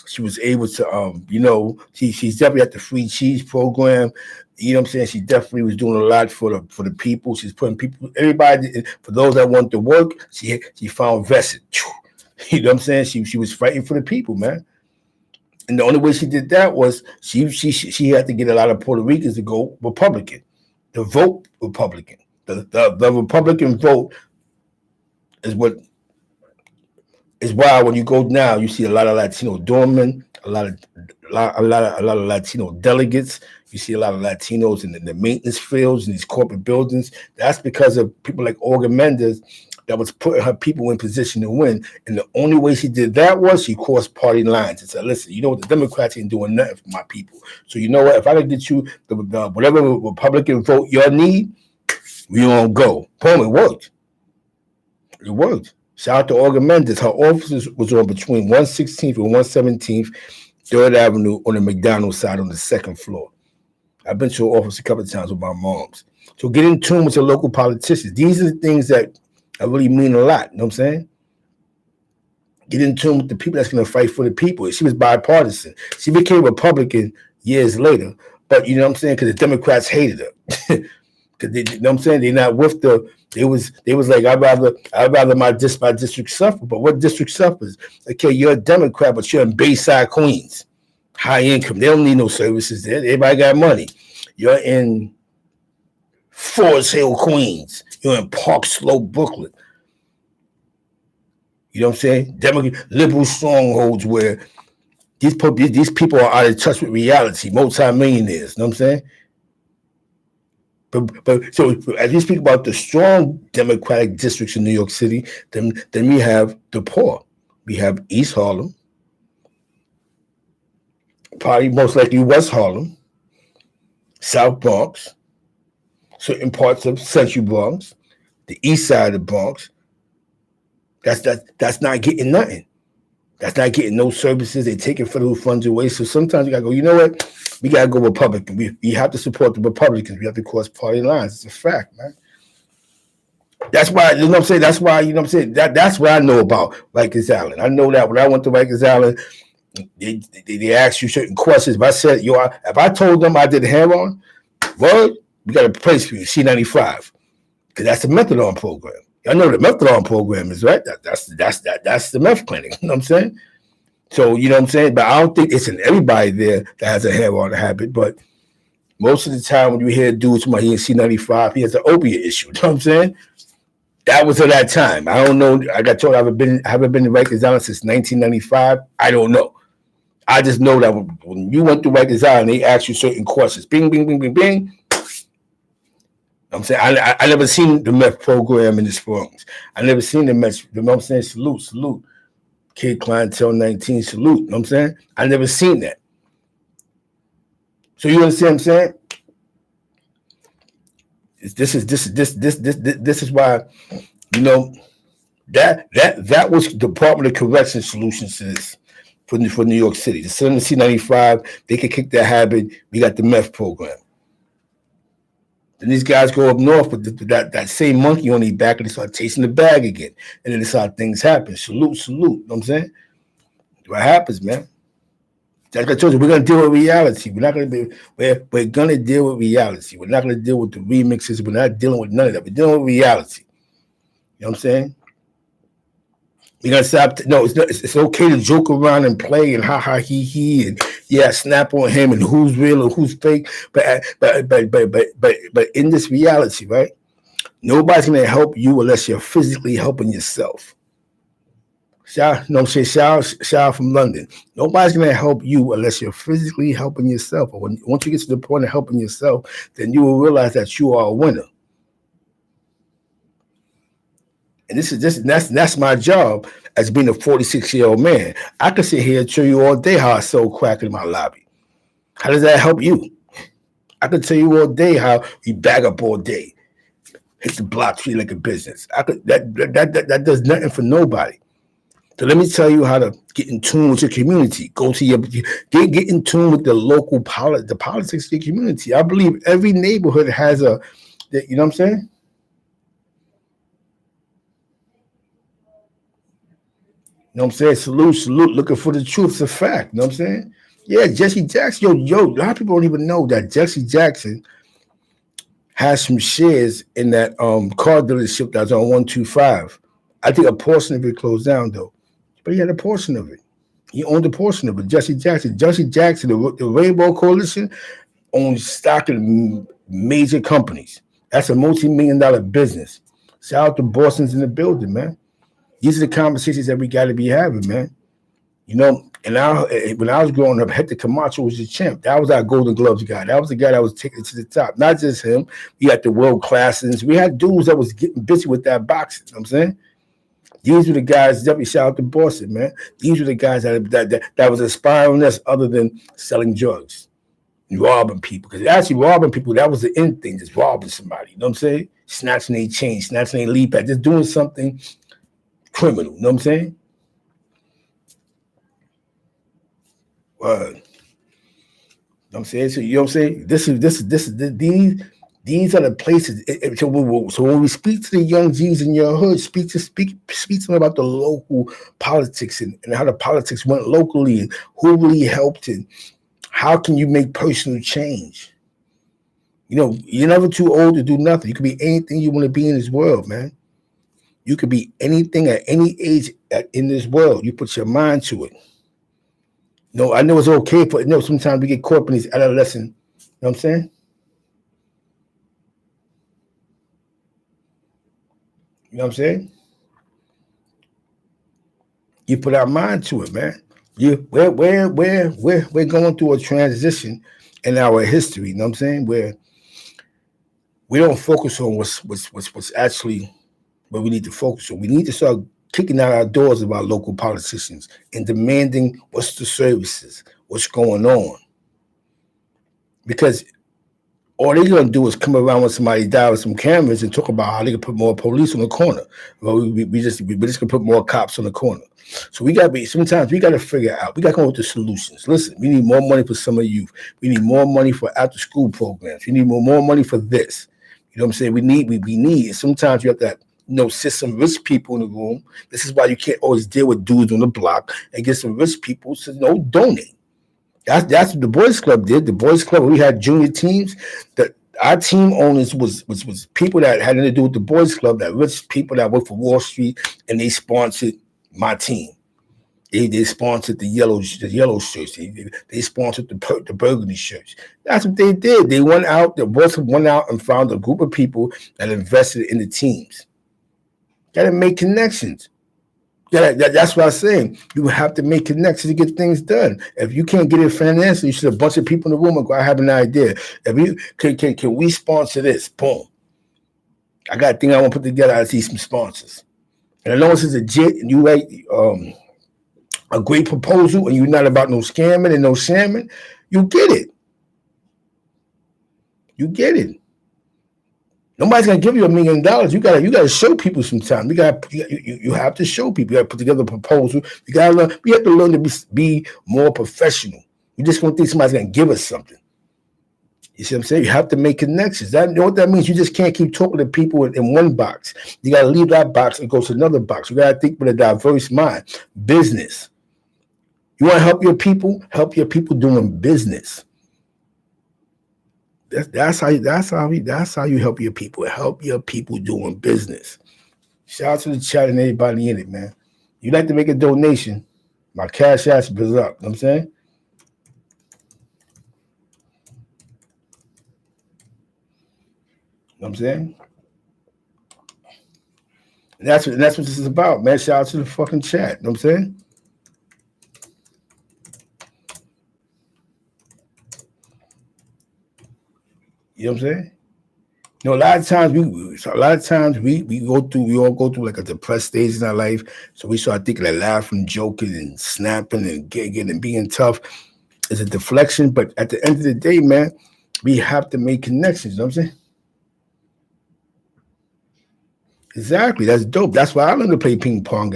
she was able to, she's definitely at the free cheese program. You know what I'm saying? She definitely was doing a lot for the people. She's putting people, everybody, for those that want to work. She found vested. You know what I'm saying? She was fighting for the people, man. And the only way she did that was she had to get a lot of Puerto Ricans to go Republican, to vote Republican. The Republican vote is what is why when you go now, you see a lot of Latino doormen, a lot of Latino delegates. You see a lot of Latinos in the maintenance fields in these corporate buildings. That's because of people like Olga Mendez that was putting her people in position to win. And the only way she did that was she crossed party lines and said, listen, you know what, the Democrats ain't doing nothing for my people. So you know what, if I can get you the whatever Republican vote you need, we gonna go. Boom, it worked. It worked. Shout out to Olga Mendez. Her office was on between 116th and 117th, 3rd Avenue on the McDonald's side on the 2nd floor. I've been to her office a couple of times with my moms. So get in tune with your local politicians. These are the things that really mean a lot. You know what I'm saying? Get in tune with the people that's going to fight for the people. She was bipartisan. She became Republican years later. But you know what I'm saying? Because the Democrats hated her. Because they, you know what I'm saying? They're not with the. They was like, I'd rather my district suffer. But what district suffers? Okay, you're a Democrat, but you're in Bayside, Queens. High income. They don't need no services there. Everybody got money. You're in Forest Hill, Queens. You're in Park Slope, Brooklyn. You know what I'm saying? Liberal strongholds where these people are out of touch with reality, multi-millionaires. You know what I'm saying? But so as we speak about the strong Democratic districts in New York City, then we have the poor. We have East Harlem, probably most likely West Harlem, South Bronx, certain parts of Central Bronx, the east side of the Bronx. That's not getting nothing. That's not getting no services. They're taking federal funds away. So sometimes you gotta go, you know what? We gotta go Republican. We have to support the Republicans. We have to cross party lines. It's a fact, man. That's why, you know what I'm saying? That's why, you know what I'm saying? That's what I know about Rikers Island. I know that when I went to Rikers Island, they ask you certain questions. If I said, if I told them I did heroin, well, we got a place for you, C95. Because that's the methadone program. I know the methadone program is right. That's the meth clinic. You know what I'm saying? So, you know what I'm saying? But I don't think it's in everybody there that has a heroin habit. But most of the time when you hear dudes from he in C95, he has an opiate issue. You know what I'm saying? That was at that time. I don't know. I got told I haven't been to Rikers Island since 1995. I don't know. I just know that when you went to Rikers Island, they asked you certain questions. Bing, bing, bing, bing, bing. I'm saying I never seen the meth program in the Bronx. I never seen the meth. You know what I'm saying? Salute. Kid Clientele 19, salute. You know what I'm saying? I never seen that. So you understand what I'm saying? This is why, you know, that was the Department of Correction solutions to this for New York City. The C95, they could kick that habit. We got the meth program. And these guys go up north with that same monkey on their back and they start chasing the bag again. And then that's how things happen. Salute. You know what I'm saying? What happens, man? Like I told you, we're gonna deal with reality. We're gonna deal with reality. We're not gonna deal with the remixes. We're not dealing with none of that. We're dealing with reality. You know what I'm saying? We're gonna stop. No, it's okay to joke around and play and ha ha he and snap on him and who's real and who's fake. But in this reality, right? Nobody's gonna help you unless you're physically helping yourself. Shout from London. Nobody's gonna help you unless you're physically helping yourself. Or once you get to the point of helping yourself, then you will realize that you are a winner. And that's my job as being a 46-year-old man. I could sit here and show you all day how I sold crack in my lobby. How does that help you? I could tell you all day how we bag up all day, hit the block, treat like a business. That does nothing for nobody. So let me tell you how to get in tune with your community. Go to your get in tune with the local the politics of your community. I believe every neighborhood has you know what I'm saying? You know what I'm saying? Salute, salute, looking for the truth. It's a fact. You know what I'm saying? Yeah, Jesse Jackson. Yo, a lot of people don't even know that Jesse Jackson has some shares in that car dealership that's on 125. I think a portion of it closed down though. But he had a portion of it. He owned a portion of it. Jesse Jackson. Jesse Jackson, the Rainbow Coalition, owns stock in major companies. That's a multi-million-dollar business. Shout out to Boston's in the building, man. These are the conversations that we got to be having, man. You know, and when I was growing up, Hector Camacho was the champ. That was our Golden Gloves guy. That was the guy that was taking it to the top. Not just him. We had the world classes. We had dudes that was getting busy with that boxing. You know what I'm saying? These were the guys, definitely shout out to Boston, man. These were the guys that was inspiring us other than selling drugs and robbing people. Because actually robbing people, that was the end thing, just robbing somebody. You know what I'm saying? Snatching their chain, snatching their leap at, just doing something criminal. You know what I'm saying? You know what I'm saying? So you know what I'm saying? These are the places. So when we speak to the young G's in your hood, speak to them about the local politics and how the politics went locally and who really helped and how can you make personal change. You know, you're never too old to do nothing. You can be anything you want to be in this world, man. You could be anything at any age in this world. You put your mind to it. No, I know it's okay for sometimes we get caught up in these adolescent, you know what I'm saying? You know what I'm saying? You put our mind to it, man. We're going through a transition in our history, you know what I'm saying? Where we don't focus on what's actually what we need to focus on. We need to start kicking out our doors of our local politicians and demanding what's the services, what's going on. Because all they're gonna do is come around when somebody dies with some cameras and talk about how they can put more police on the corner. Well, we just gonna put more cops on the corner. So sometimes we gotta figure out, we gotta come up with the solutions. Listen, we need more money for summer youth. We need more money for after school programs. We need more money for this. You know what I'm saying? We need. And sometimes you have to sit some rich people in the room. This is why you can't always deal with dudes on the block and get some rich people to donate. That's what the Boys Club did. The Boys Club, we had junior teams. That our team owners was people that had nothing to do with the Boys Club, that rich people that worked for Wall Street, and they sponsored my team. They sponsored the yellow shirts. They sponsored the burgundy shirts. That's what they did. They went out. The Boys Club went out and found a group of people that invested in the teams. Got to make connections. Yeah, that's what I'm saying. You have to make connections to get things done. If you can't get it financially, you should have a bunch of people in the room and go, I have an idea. If you can we sponsor this? Boom. I got a thing I want to put together. I see some sponsors. And as long as it's legit and you write a great proposal and you're not about no scamming and no shamming, you get it. You get it. Nobody's gonna give you $1 million. You gotta show people sometime. You have to show people. You gotta put together a proposal. You gotta learn. We have to learn to be more professional. We just don't think somebody's gonna give us something. You see what I'm saying? You have to make connections. You know what that means? You just can't keep talking to people in one box. You gotta leave that box and go to another box. You gotta think with a diverse mind. Business. You want to help your people? Help your people doing business. That's how you help your people. Help your people doing business. Shout out to the chat and everybody in it, man. You like to make a donation? My cash app is up. You know what I'm saying? You know what I'm saying? And that's what this is about, man. Shout out to the fucking chat. You know what I'm saying? You know what I'm saying? You know, a lot of times we all go through like a depressed stage in our life. So we start thinking that laughing, joking, and snapping and gigging and being tough is a deflection. But at the end of the day, man, we have to make connections. You know what I'm saying? Exactly. That's dope. That's why I learned to play ping pong.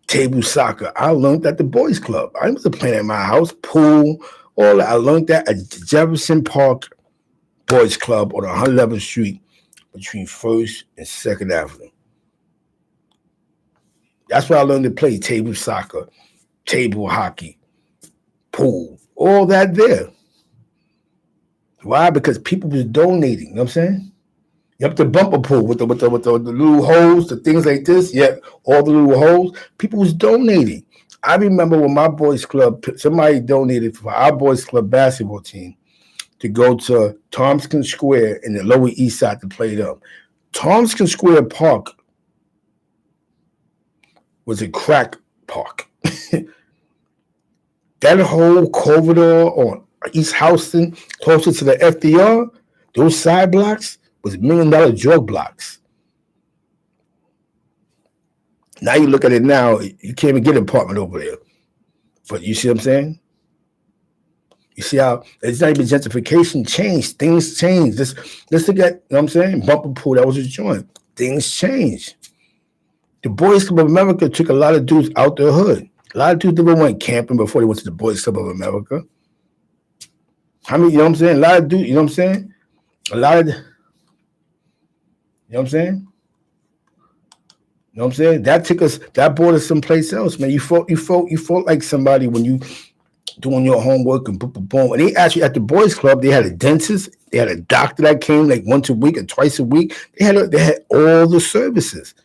table soccer. I learned at the boys club. I wasn't playing at my house, pool, all that. I learned that at Jefferson Park Boys Club on 111th Street between 1st and 2nd Avenue. That's where I learned to play table soccer, table hockey, pool, all that there. Why? Because people was donating. You know what I'm saying? You have the bumper pool with the little holes, the things like this. Yeah, all the little holes. People was donating. I remember when my boys club, somebody donated for our boys club basketball team to go to Tompkins Square in the Lower East Side to play them. Tompkins Square Park was a crack park. That whole corridor on East Houston, closer to the FDR, those side blocks was $1 million drug blocks. Now you look at it now, you can't even get an apartment over there. But you see what I'm saying? You see how it's not even gentrification changed. Things changed. Let's look at, you know what I'm saying? Bumper pool, that was a joint. Things changed. The Boys Club of America took a lot of dudes out the hood. A lot of dudes never went camping before they went to the Boys Club of America. How many, you know what I'm saying? A lot of dudes, you know what I'm saying? A lot of, you know what I'm saying? You know what I'm saying? That brought us someplace else, man. You felt like somebody when you doing your homework and boom, boom, boom. And they actually at the boys club, they had a dentist, they had a doctor that came like once a week or twice a week. They had all the services.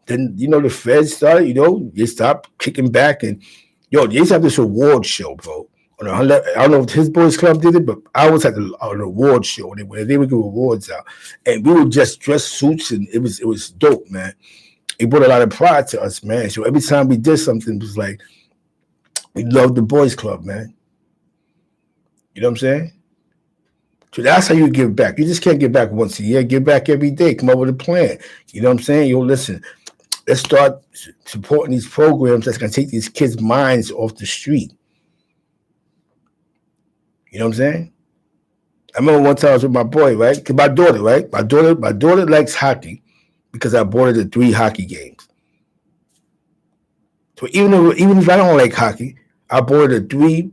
Then the feds started, they stopped kicking back and they used to have this award show, bro. I don't know if his boys club did it, but I was at an award show where they would give awards out, and we would just dress suits, and it was dope, man. It brought a lot of pride to us, man. So every time we did something, it was like we loved the boys club, man. You know what I'm saying? So that's how you give back. You just can't give back once a year. Give back every day. Come up with a plan. You know what I'm saying? Listen. Let's start supporting these programs that's going to take these kids' minds off the street. You know what I'm saying? I remember one time I was with my boy, right? Because my daughter, right? My daughter likes hockey because I bought her the 3 hockey games. So even if I don't like hockey, I bought her the 3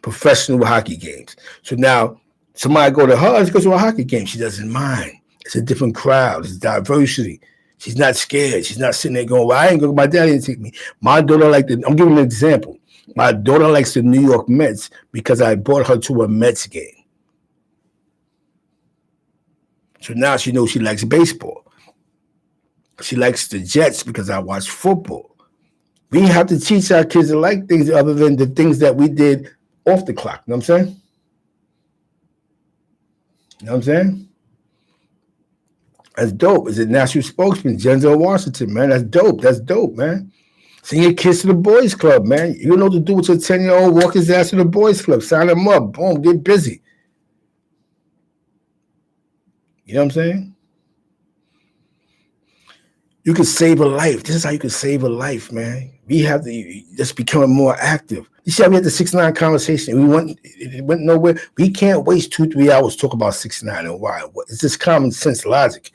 professional hockey games. So now somebody go to her, let's go to a hockey game. She doesn't mind. It's a different crowd. It's diversity. She's not scared. She's not sitting there going, well, I ain't going, my daddy didn't take me. My daughter I'm giving an example. My daughter likes the New York Mets because I brought her to a Mets game. So now she knows she likes baseball. She likes the Jets because I watch football. We have to teach our kids to like things other than the things that we did off the clock. You know what I'm saying? You know what I'm saying? That's dope. As a national spokesman, Denzel Washington, man. That's dope. That's dope, man. Send your kids to the boys club, man. You don't know what to do with your 10-year-old. Walk his ass to the boys club. Sign him up. Boom. Get busy. You know what I'm saying? You can save a life. This is how you can save a life, man. We have to just become more active. You see how we had the 6ix9ine conversation. It went nowhere. We can't waste 2-3 hours talking about 6ix9ine and why. It's just common sense logic.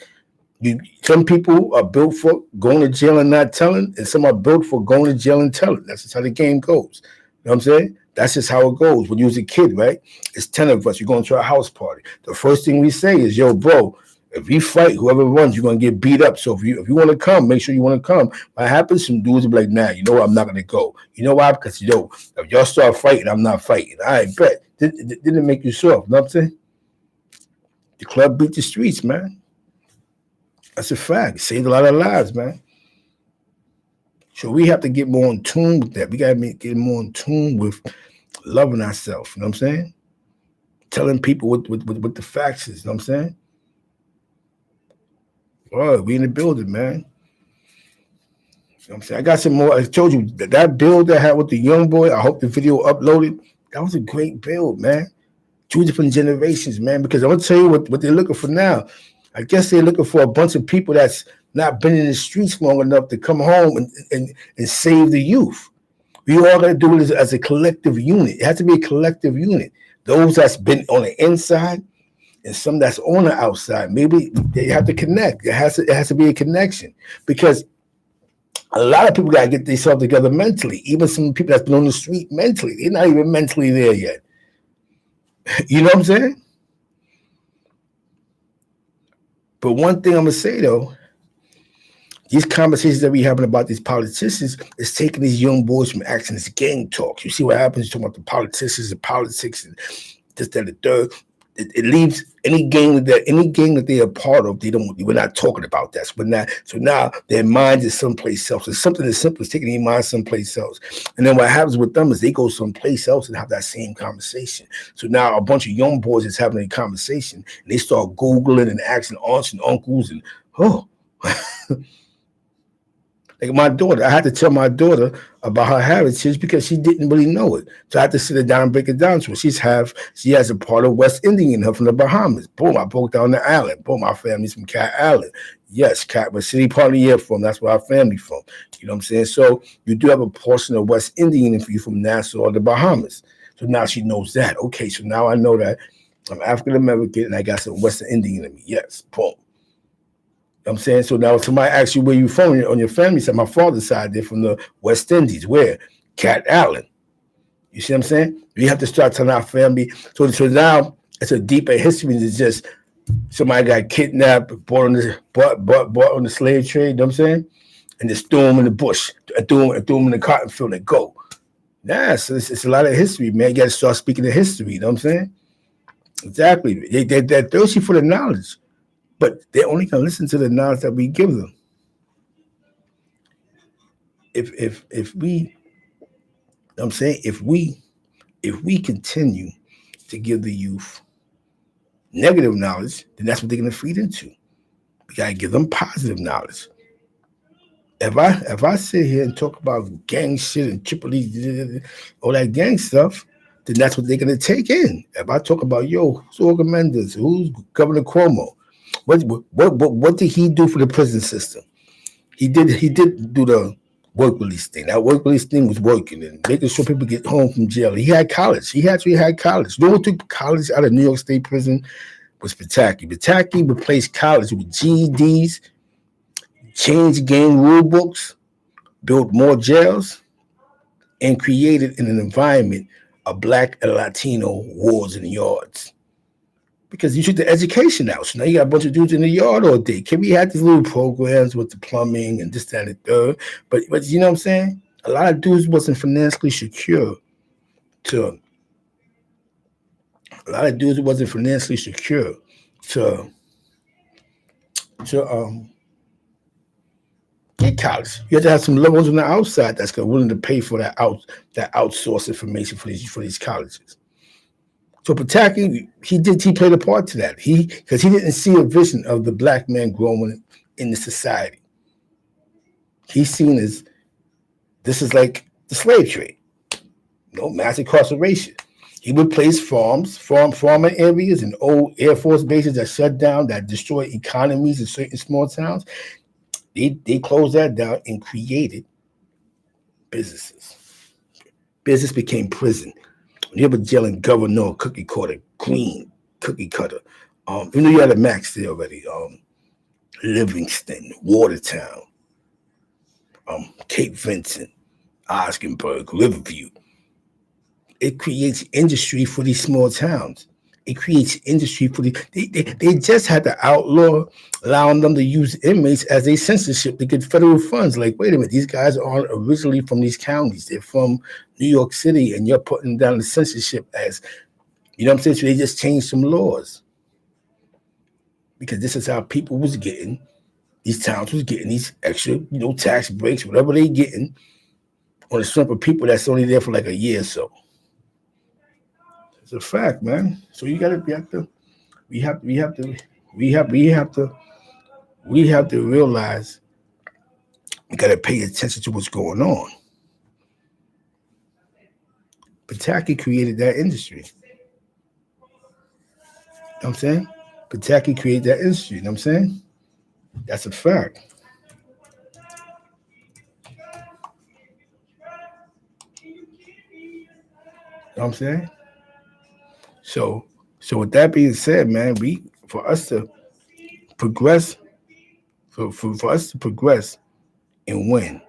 Some people are built for going to jail and not telling, and some are built for going to jail and telling. That's just how the game goes. You know what I'm saying? That's just how it goes. When you was a kid, right? It's 10 of us. You're going to a house party. The first thing we say is, yo, bro, if you fight, whoever runs, you're going to get beat up. So if you want to come, make sure you want to come. What happens, some dudes will be like, nah, you know what? I'm not going to go. You know why? Because, if y'all start fighting, I'm not fighting. I bet. Didn't make you soft. You know what I'm saying? The club beat the streets, man. That's a fact. It saved a lot of lives, man. So we have to get more in tune with that. We got to get more in tune with loving ourselves. You know what I'm saying? Telling people what the facts is. You know what I'm saying? Oh, we in the building, man. You know what I'm saying? I got some more. I told you that build that I had with the young boy, I hope the video uploaded. That was a great build, man. 2 different generations, man. Because I'm going to tell you what they're looking for now. I guess they're looking for a bunch of people that's not been in the streets long enough to come home and save the youth. We all got to do it as a collective unit. It has to be a collective unit. Those that's been on the inside and some that's on the outside. Maybe they have to connect. It has to be a connection because A lot of people got to get themselves together mentally. Even some people that's been on the street mentally, they're not even mentally there yet. You know what I'm saying? But one thing I'm gonna say though, these conversations that we having about these politicians is taking these young boys from acting as gang talk. You see what happens talking about the politicians and politics and this, that, the third. It leaves any game that they're a part of, they don't we're not talking about that. So now their mind is someplace else. It's something as simple as taking their mind someplace else. And then what happens with them is they go someplace else and have that same conversation. So now a bunch of young boys is having a conversation and they start Googling and asking aunts and uncles and oh. Like my daughter, I had to tell my daughter about her heritage because she didn't really know it. So I had to sit her down and break it down to her. She has a part of West Indian in her from the Bahamas. Boom, I broke down the island. Boom, our family's from Cat Island. Yes, Cat, but city part of the year from. That's where our family from. You know what I'm saying? So you do have a portion of West Indian if you're from Nassau or the Bahamas. So now she knows that. Okay, so now I know that I'm African American and I got some West Indian in me. Yes, boom. I'm saying, so now somebody asks you where you from on your family side. My father's side, they're from the West Indies. Where? Cat Island. You see what I'm saying? We have to start telling our family. So now it's a deeper history than just somebody got kidnapped, bought on the slave trade. You know what I'm saying? And just threw them in the bush, threw them in the cotton field and go. Nah, so it's a lot of history, man. You got to start speaking of history. You know what I'm saying? Exactly. They're thirsty for the knowledge. But they're only gonna listen to the knowledge that we give them. If we, I'm saying, if we continue to give the youth negative knowledge, then that's what they're gonna feed into. We gotta give them positive knowledge. If I sit here and talk about gang shit and triple E, all that gang stuff, then that's what they're gonna take in. If I talk about who's Organ Mendes, who's Governor Cuomo, what did he do for the prison system? He did do the work release thing. That work release thing was working and making sure people get home from jail. He had college. He actually had college. No one took college out of New York State prison was Pataki. Pataki replaced college with GEDs, changed gang rule books, built more jails, and created an environment of Black and Latino wards and yards. Because you took the education out. So now you got a bunch of dudes in the yard all day. Can we have these little programs with the plumbing and this, that, and the third? But you know what I'm saying? A lot of dudes wasn't financially secure to a lot of dudes wasn't financially secure to to get college. You have to have some loved ones on the outside that's willing to pay for that outsource information for these colleges. So Pataki, he played a part to that. Because he didn't see a vision of the Black man growing in the society. He's seen as this is like the slave trade, mass incarceration. He would place farming areas and old Air Force bases that shut down, that destroy economies in certain small towns. They closed that down and created businesses. Business became prison. When you have a jail in Governor, Cookie Cutter, Green, Cookie Cutter, you had a max there already. Livingston, Watertown, Cape Vincent, Oskenberg, Riverview. It creates industry for these small towns. It creates industry for they just had to outlaw allowing them to use inmates as a censorship to get federal funds. Like, wait a minute, these guys aren't originally from these counties. They're from New York City, and you're putting down the censorship as, you know what I'm saying? So they just changed some laws. Because this is how people was getting, these towns was getting these extra, tax breaks, whatever they getting on the strength of people that's only there for like a year or so. It's a fact, man. So we have to realize we gotta pay attention to what's going on. Pataki created that industry. You know what I'm saying? Pataki created that industry. You know what I'm saying? That's a fact. You know what I'm saying? So with that being said, man, for us to progress, for us to progress and win,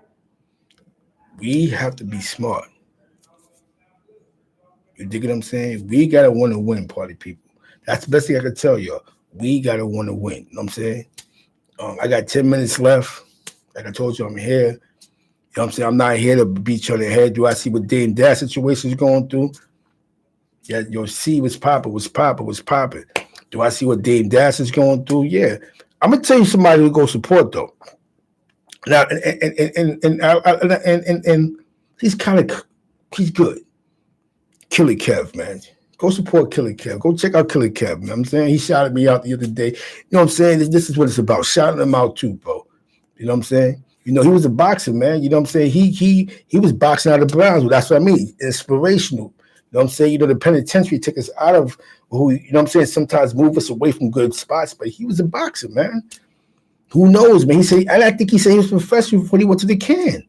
We have to be smart. You dig what I'm saying? We gotta want to win, party people. That's the best thing I can tell y'all. We gotta want to win. You know what I'm saying? I got 10 minutes left. Like I told you, I'm here. You know what I'm saying? I'm not here to beat you on the head. Do I see what Dame Dash situation is going through? Yeah, you'll see what's popping. Do I see what Dame Dash is going through? Yeah. I'm gonna tell you somebody who go support though. Now and he's kind of he's good. Killer Kev, man. Go support Killer Kev. Go check out Killer Kev, man. I'm saying he shouted me out the other day. You know what I'm saying? This is what it's about. Shouting him out too, bro. You know what I'm saying? You know, he was a boxer, man. You know what I'm saying? He was boxing out of Brownsville. That's what I mean. Inspirational. You know what I'm saying? You know, the penitentiary took us out of who, you know what I'm saying, sometimes move us away from good spots, but he was a boxer, man. Who knows, man? He said, I think he said he was professional before he went to the can.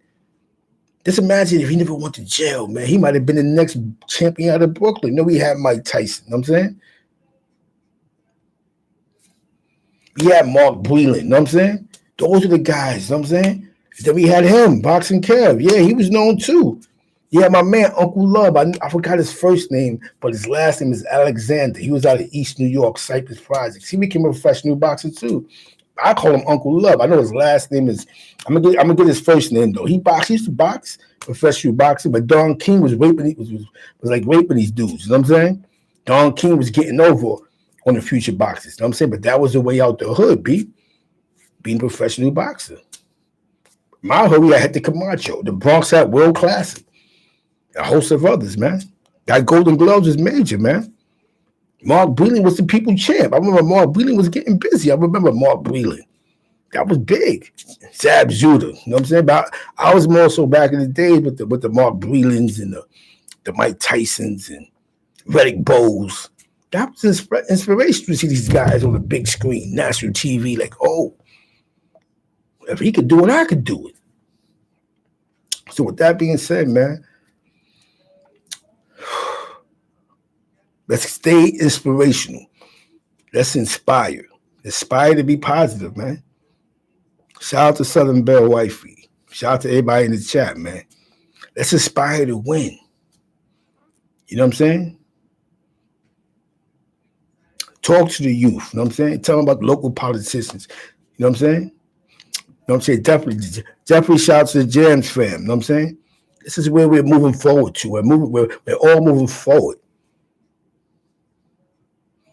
Just imagine if he never went to jail, man. He might have been the next champion out of Brooklyn. No, we had Mike Tyson. You know what I'm saying? We had Mark Breland. You know what I'm saying? Those are the guys. You know what I'm saying? Then we had him, Boxing Kev. Yeah, he was known too. Yeah, my man, Uncle Love. I forgot his first name, but his last name is Alexander. He was out of East New York, Cypress Projects. He became a professional boxer too. I call him Uncle Love. I know his last name is. I'm gonna get his first name though. He used to box, professional boxing, but Don King was raping. Was like raping these dudes. You know what I'm saying? Don King was getting over on the future boxers. You know what I'm saying? But that was the way out the hood, being a professional boxer. My hood, we had the Camacho, the Bronx had World Classic, a host of others, man. That Golden Gloves was major, man. Mark Breland was the people champ. I remember Mark Breland was getting busy. I remember Mark Breland. That was big. Zab Judah. You know what I'm saying? But I was more so back in the days with the Mark Brelands and the Mike Tysons and Reddick Bowles. That was inspirational to see these guys on the big screen, national TV. Like, oh, if he could do it, I could do it. So with that being said, man, let's stay inspirational. Let's inspire. Inspire to be positive, man. Shout out to Southern Belle Wifey. Shout out to everybody in the chat, man. Let's inspire to win. You know what I'm saying? Talk to the youth. You know what I'm saying? Tell them about the local politicians. You know what I'm saying? You know what I'm saying? Definitely shout out to the Jams fam. You know what I'm saying? This is where we're moving forward to. We're all moving forward.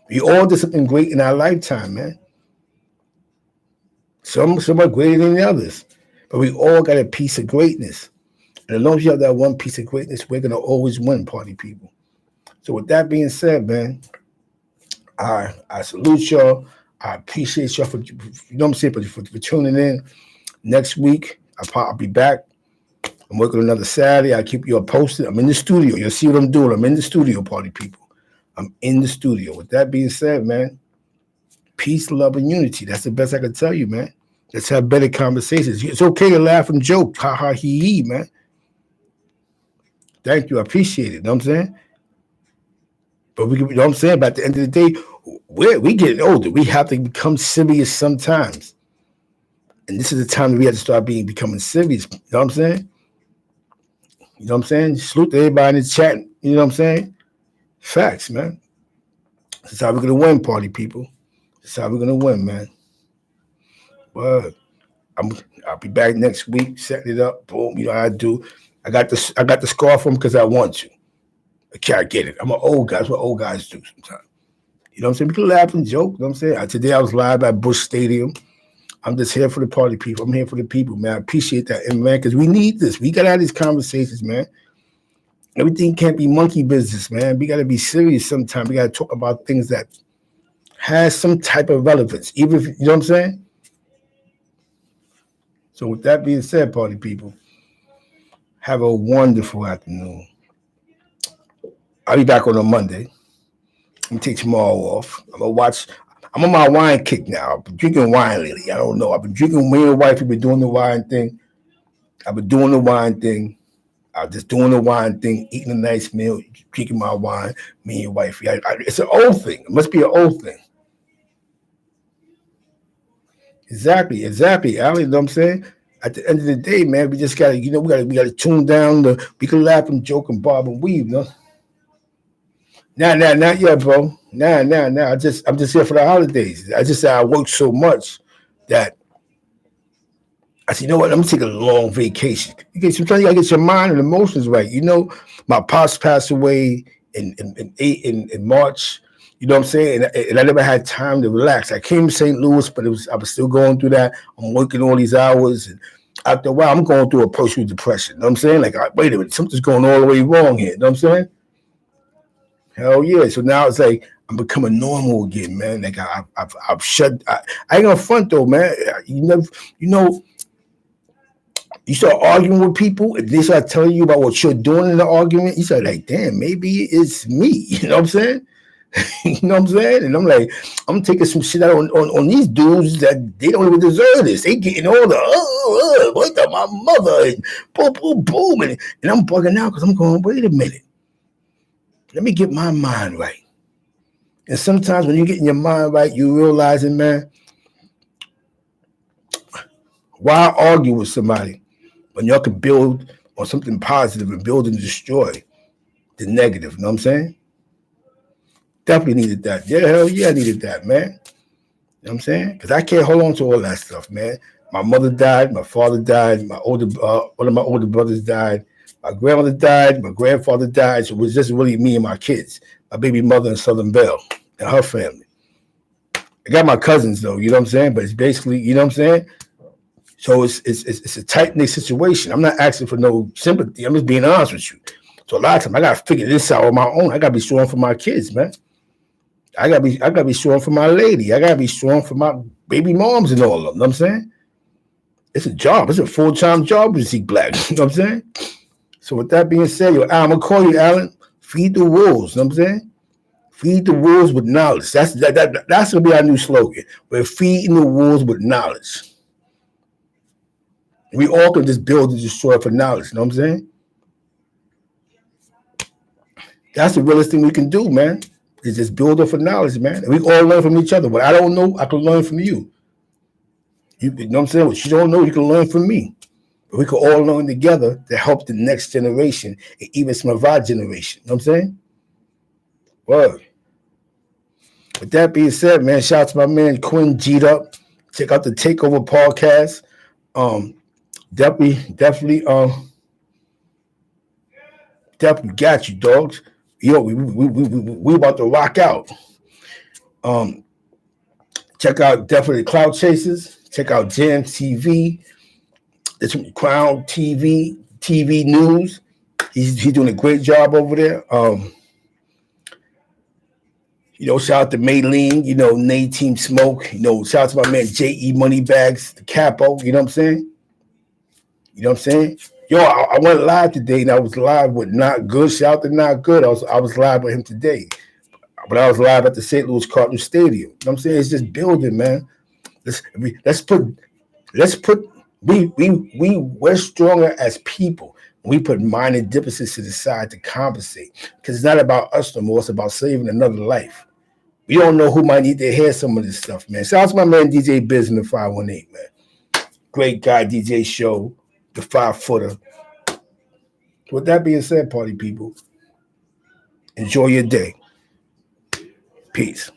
We all did something great in our lifetime, man. Some are greater than the others, but we all got a piece of greatness. And as long as you have that one piece of greatness, we're gonna always win, party people. So with that being said, man, I salute y'all. I appreciate y'all for you know what I'm saying, for tuning in. Next week, I'll be back. I'm working another Saturday. I'll keep you posted. I'm in the studio. You'll see what I'm doing. I'm in the studio, party people. I'm in the studio. With that being said, man, peace, love, and unity. That's the best I can tell you, man. Let's have better conversations. It's okay to laugh and joke. Ha ha he he, man. Thank you. I appreciate it. You know what I'm saying? But you know what I'm saying? But at the end of the day, we getting older. We have to become serious sometimes. And this is the time that we have to start becoming serious. You know what I'm saying? You know what I'm saying? Salute to everybody in the chat. You know what I'm saying? Facts, man. This is how we're gonna win, party people. This is how we're gonna win, man. Word. I'll be back next week, setting it up. Boom, you know how I do. I got the scarf on because I want to. I can't get it. I'm an old guy. That's what old guys do sometimes. You know what I'm saying? We can laugh and joke. You know what I'm saying? Today I was live at Busch Stadium. I'm just here for the party people. I'm here for the people, man. I appreciate that, and man, because we need this. We got to have these conversations, man. Everything can't be monkey business, man. We got to be serious sometimes. We got to talk about things that has some type of relevance, even if, you know what I'm saying? So with that being said, party people, have a wonderful afternoon. I'll be back on a Monday. I'm gonna take tomorrow off. I'm gonna watch. I'm on my wine kick now. I've been drinking wine lately. I don't know. I've been drinking. Me and the wife have been doing the wine thing. I've been doing the wine thing. I'm just doing the wine thing, eating a nice meal, drinking my wine. Me and your wife. It's an old thing. It must be an old thing. Exactly, Ali. You know what I'm saying? At the end of the day, man, we just gotta, we gotta tune down we can laugh and joke and bob and weave, no? Nah, not yet, bro. Nah. I'm just here for the holidays. I just said I worked so much that I said, you know what? I'm gonna take a long vacation. Sometimes you gotta get your mind and emotions right. My pops passed away in March. You know what I'm saying? And I never had time to relax. I came to St. Louis, but I was still going through that. I'm working all these hours, and after a while, I'm going through a personal depression. You know what I'm saying? Like, wait a minute, something's going all the way wrong here. You know what I'm saying? Hell yeah! So now it's like I'm becoming normal again, man. Like I've shut. I ain't gonna front though, man. You know, you start arguing with people, and they start telling you about what you're doing in the argument. You start like, damn, maybe it's me. You know what I'm saying? You know what I'm saying? And I'm like, I'm taking some shit out on these dudes that they don't even deserve this. They getting all the what the my mother and boom, boom, boom, and I'm bugging out because I'm going, wait a minute, let me get my mind right. And sometimes when you get in your mind right, you realizing, man, why argue with somebody when y'all can build on something positive and build and destroy the negative? You know what I'm saying? Definitely needed that. Yeah, hell yeah, I needed that, man. You know what I'm saying? Because I can't hold on to all that stuff, man. My mother died, my father died, one of my older brothers died, my grandmother died, my grandfather died. So it was just really me and my kids, my baby mother in Southern Belle and her family. I got my cousins though, you know what I'm saying? But it's basically, you know what I'm saying? So it's a tight knit situation. I'm not asking for no sympathy. I'm just being honest with you. So a lot of times I gotta figure this out on my own. I gotta be strong for my kids, man. I gotta be strong for my lady. I gotta be strong for my baby moms and all of them. You know what I'm saying? It's a job. It's a full-time job with Zekeblack. You know what I'm saying? So with that being said, I'm gonna call you, Alan. Feed the wolves. You know what I'm saying? Feed the wolves with knowledge. That's gonna be our new slogan. We're feeding the wolves with knowledge. We all can just build and destroy for knowledge. You know what I'm saying? That's the realest thing we can do, man. Is just build up for knowledge, man. And we all learn from each other. What I don't know, I can learn from you. You know what I'm saying? What you don't know, you can learn from me. But we can all learn together to help the next generation and even some of our generation. You know what I'm saying? Word. With that being said, man, shout out to my man Quinn G'd Up. Check out the Takeover podcast. Definitely got you, dogs. Yo, we about to rock out. Check out definitely Cloud Chasers. Check out Jam TV. It's Crown TV News. He's doing a great job over there. Shout out to Maylene, Nate Team Smoke, shout out to my man J.E. Moneybags, the Capo, you know what I'm saying? You know what I'm saying? Yo, I went live today and I was live with Not Good. Shout out to Not Good. I was live with him today. But I was live at the St. Louis Cardinal Stadium. You know what I'm saying? It's just building, man. We're stronger as people. We put minor differences to the side to compensate. Because it's not about us no more, it's about saving another life. We don't know who might need to hear some of this stuff, man. Shout out to my man DJ Biz in the 518, man. Great guy, DJ Show, the 5-footer. With that being said, party people, enjoy your day. Peace.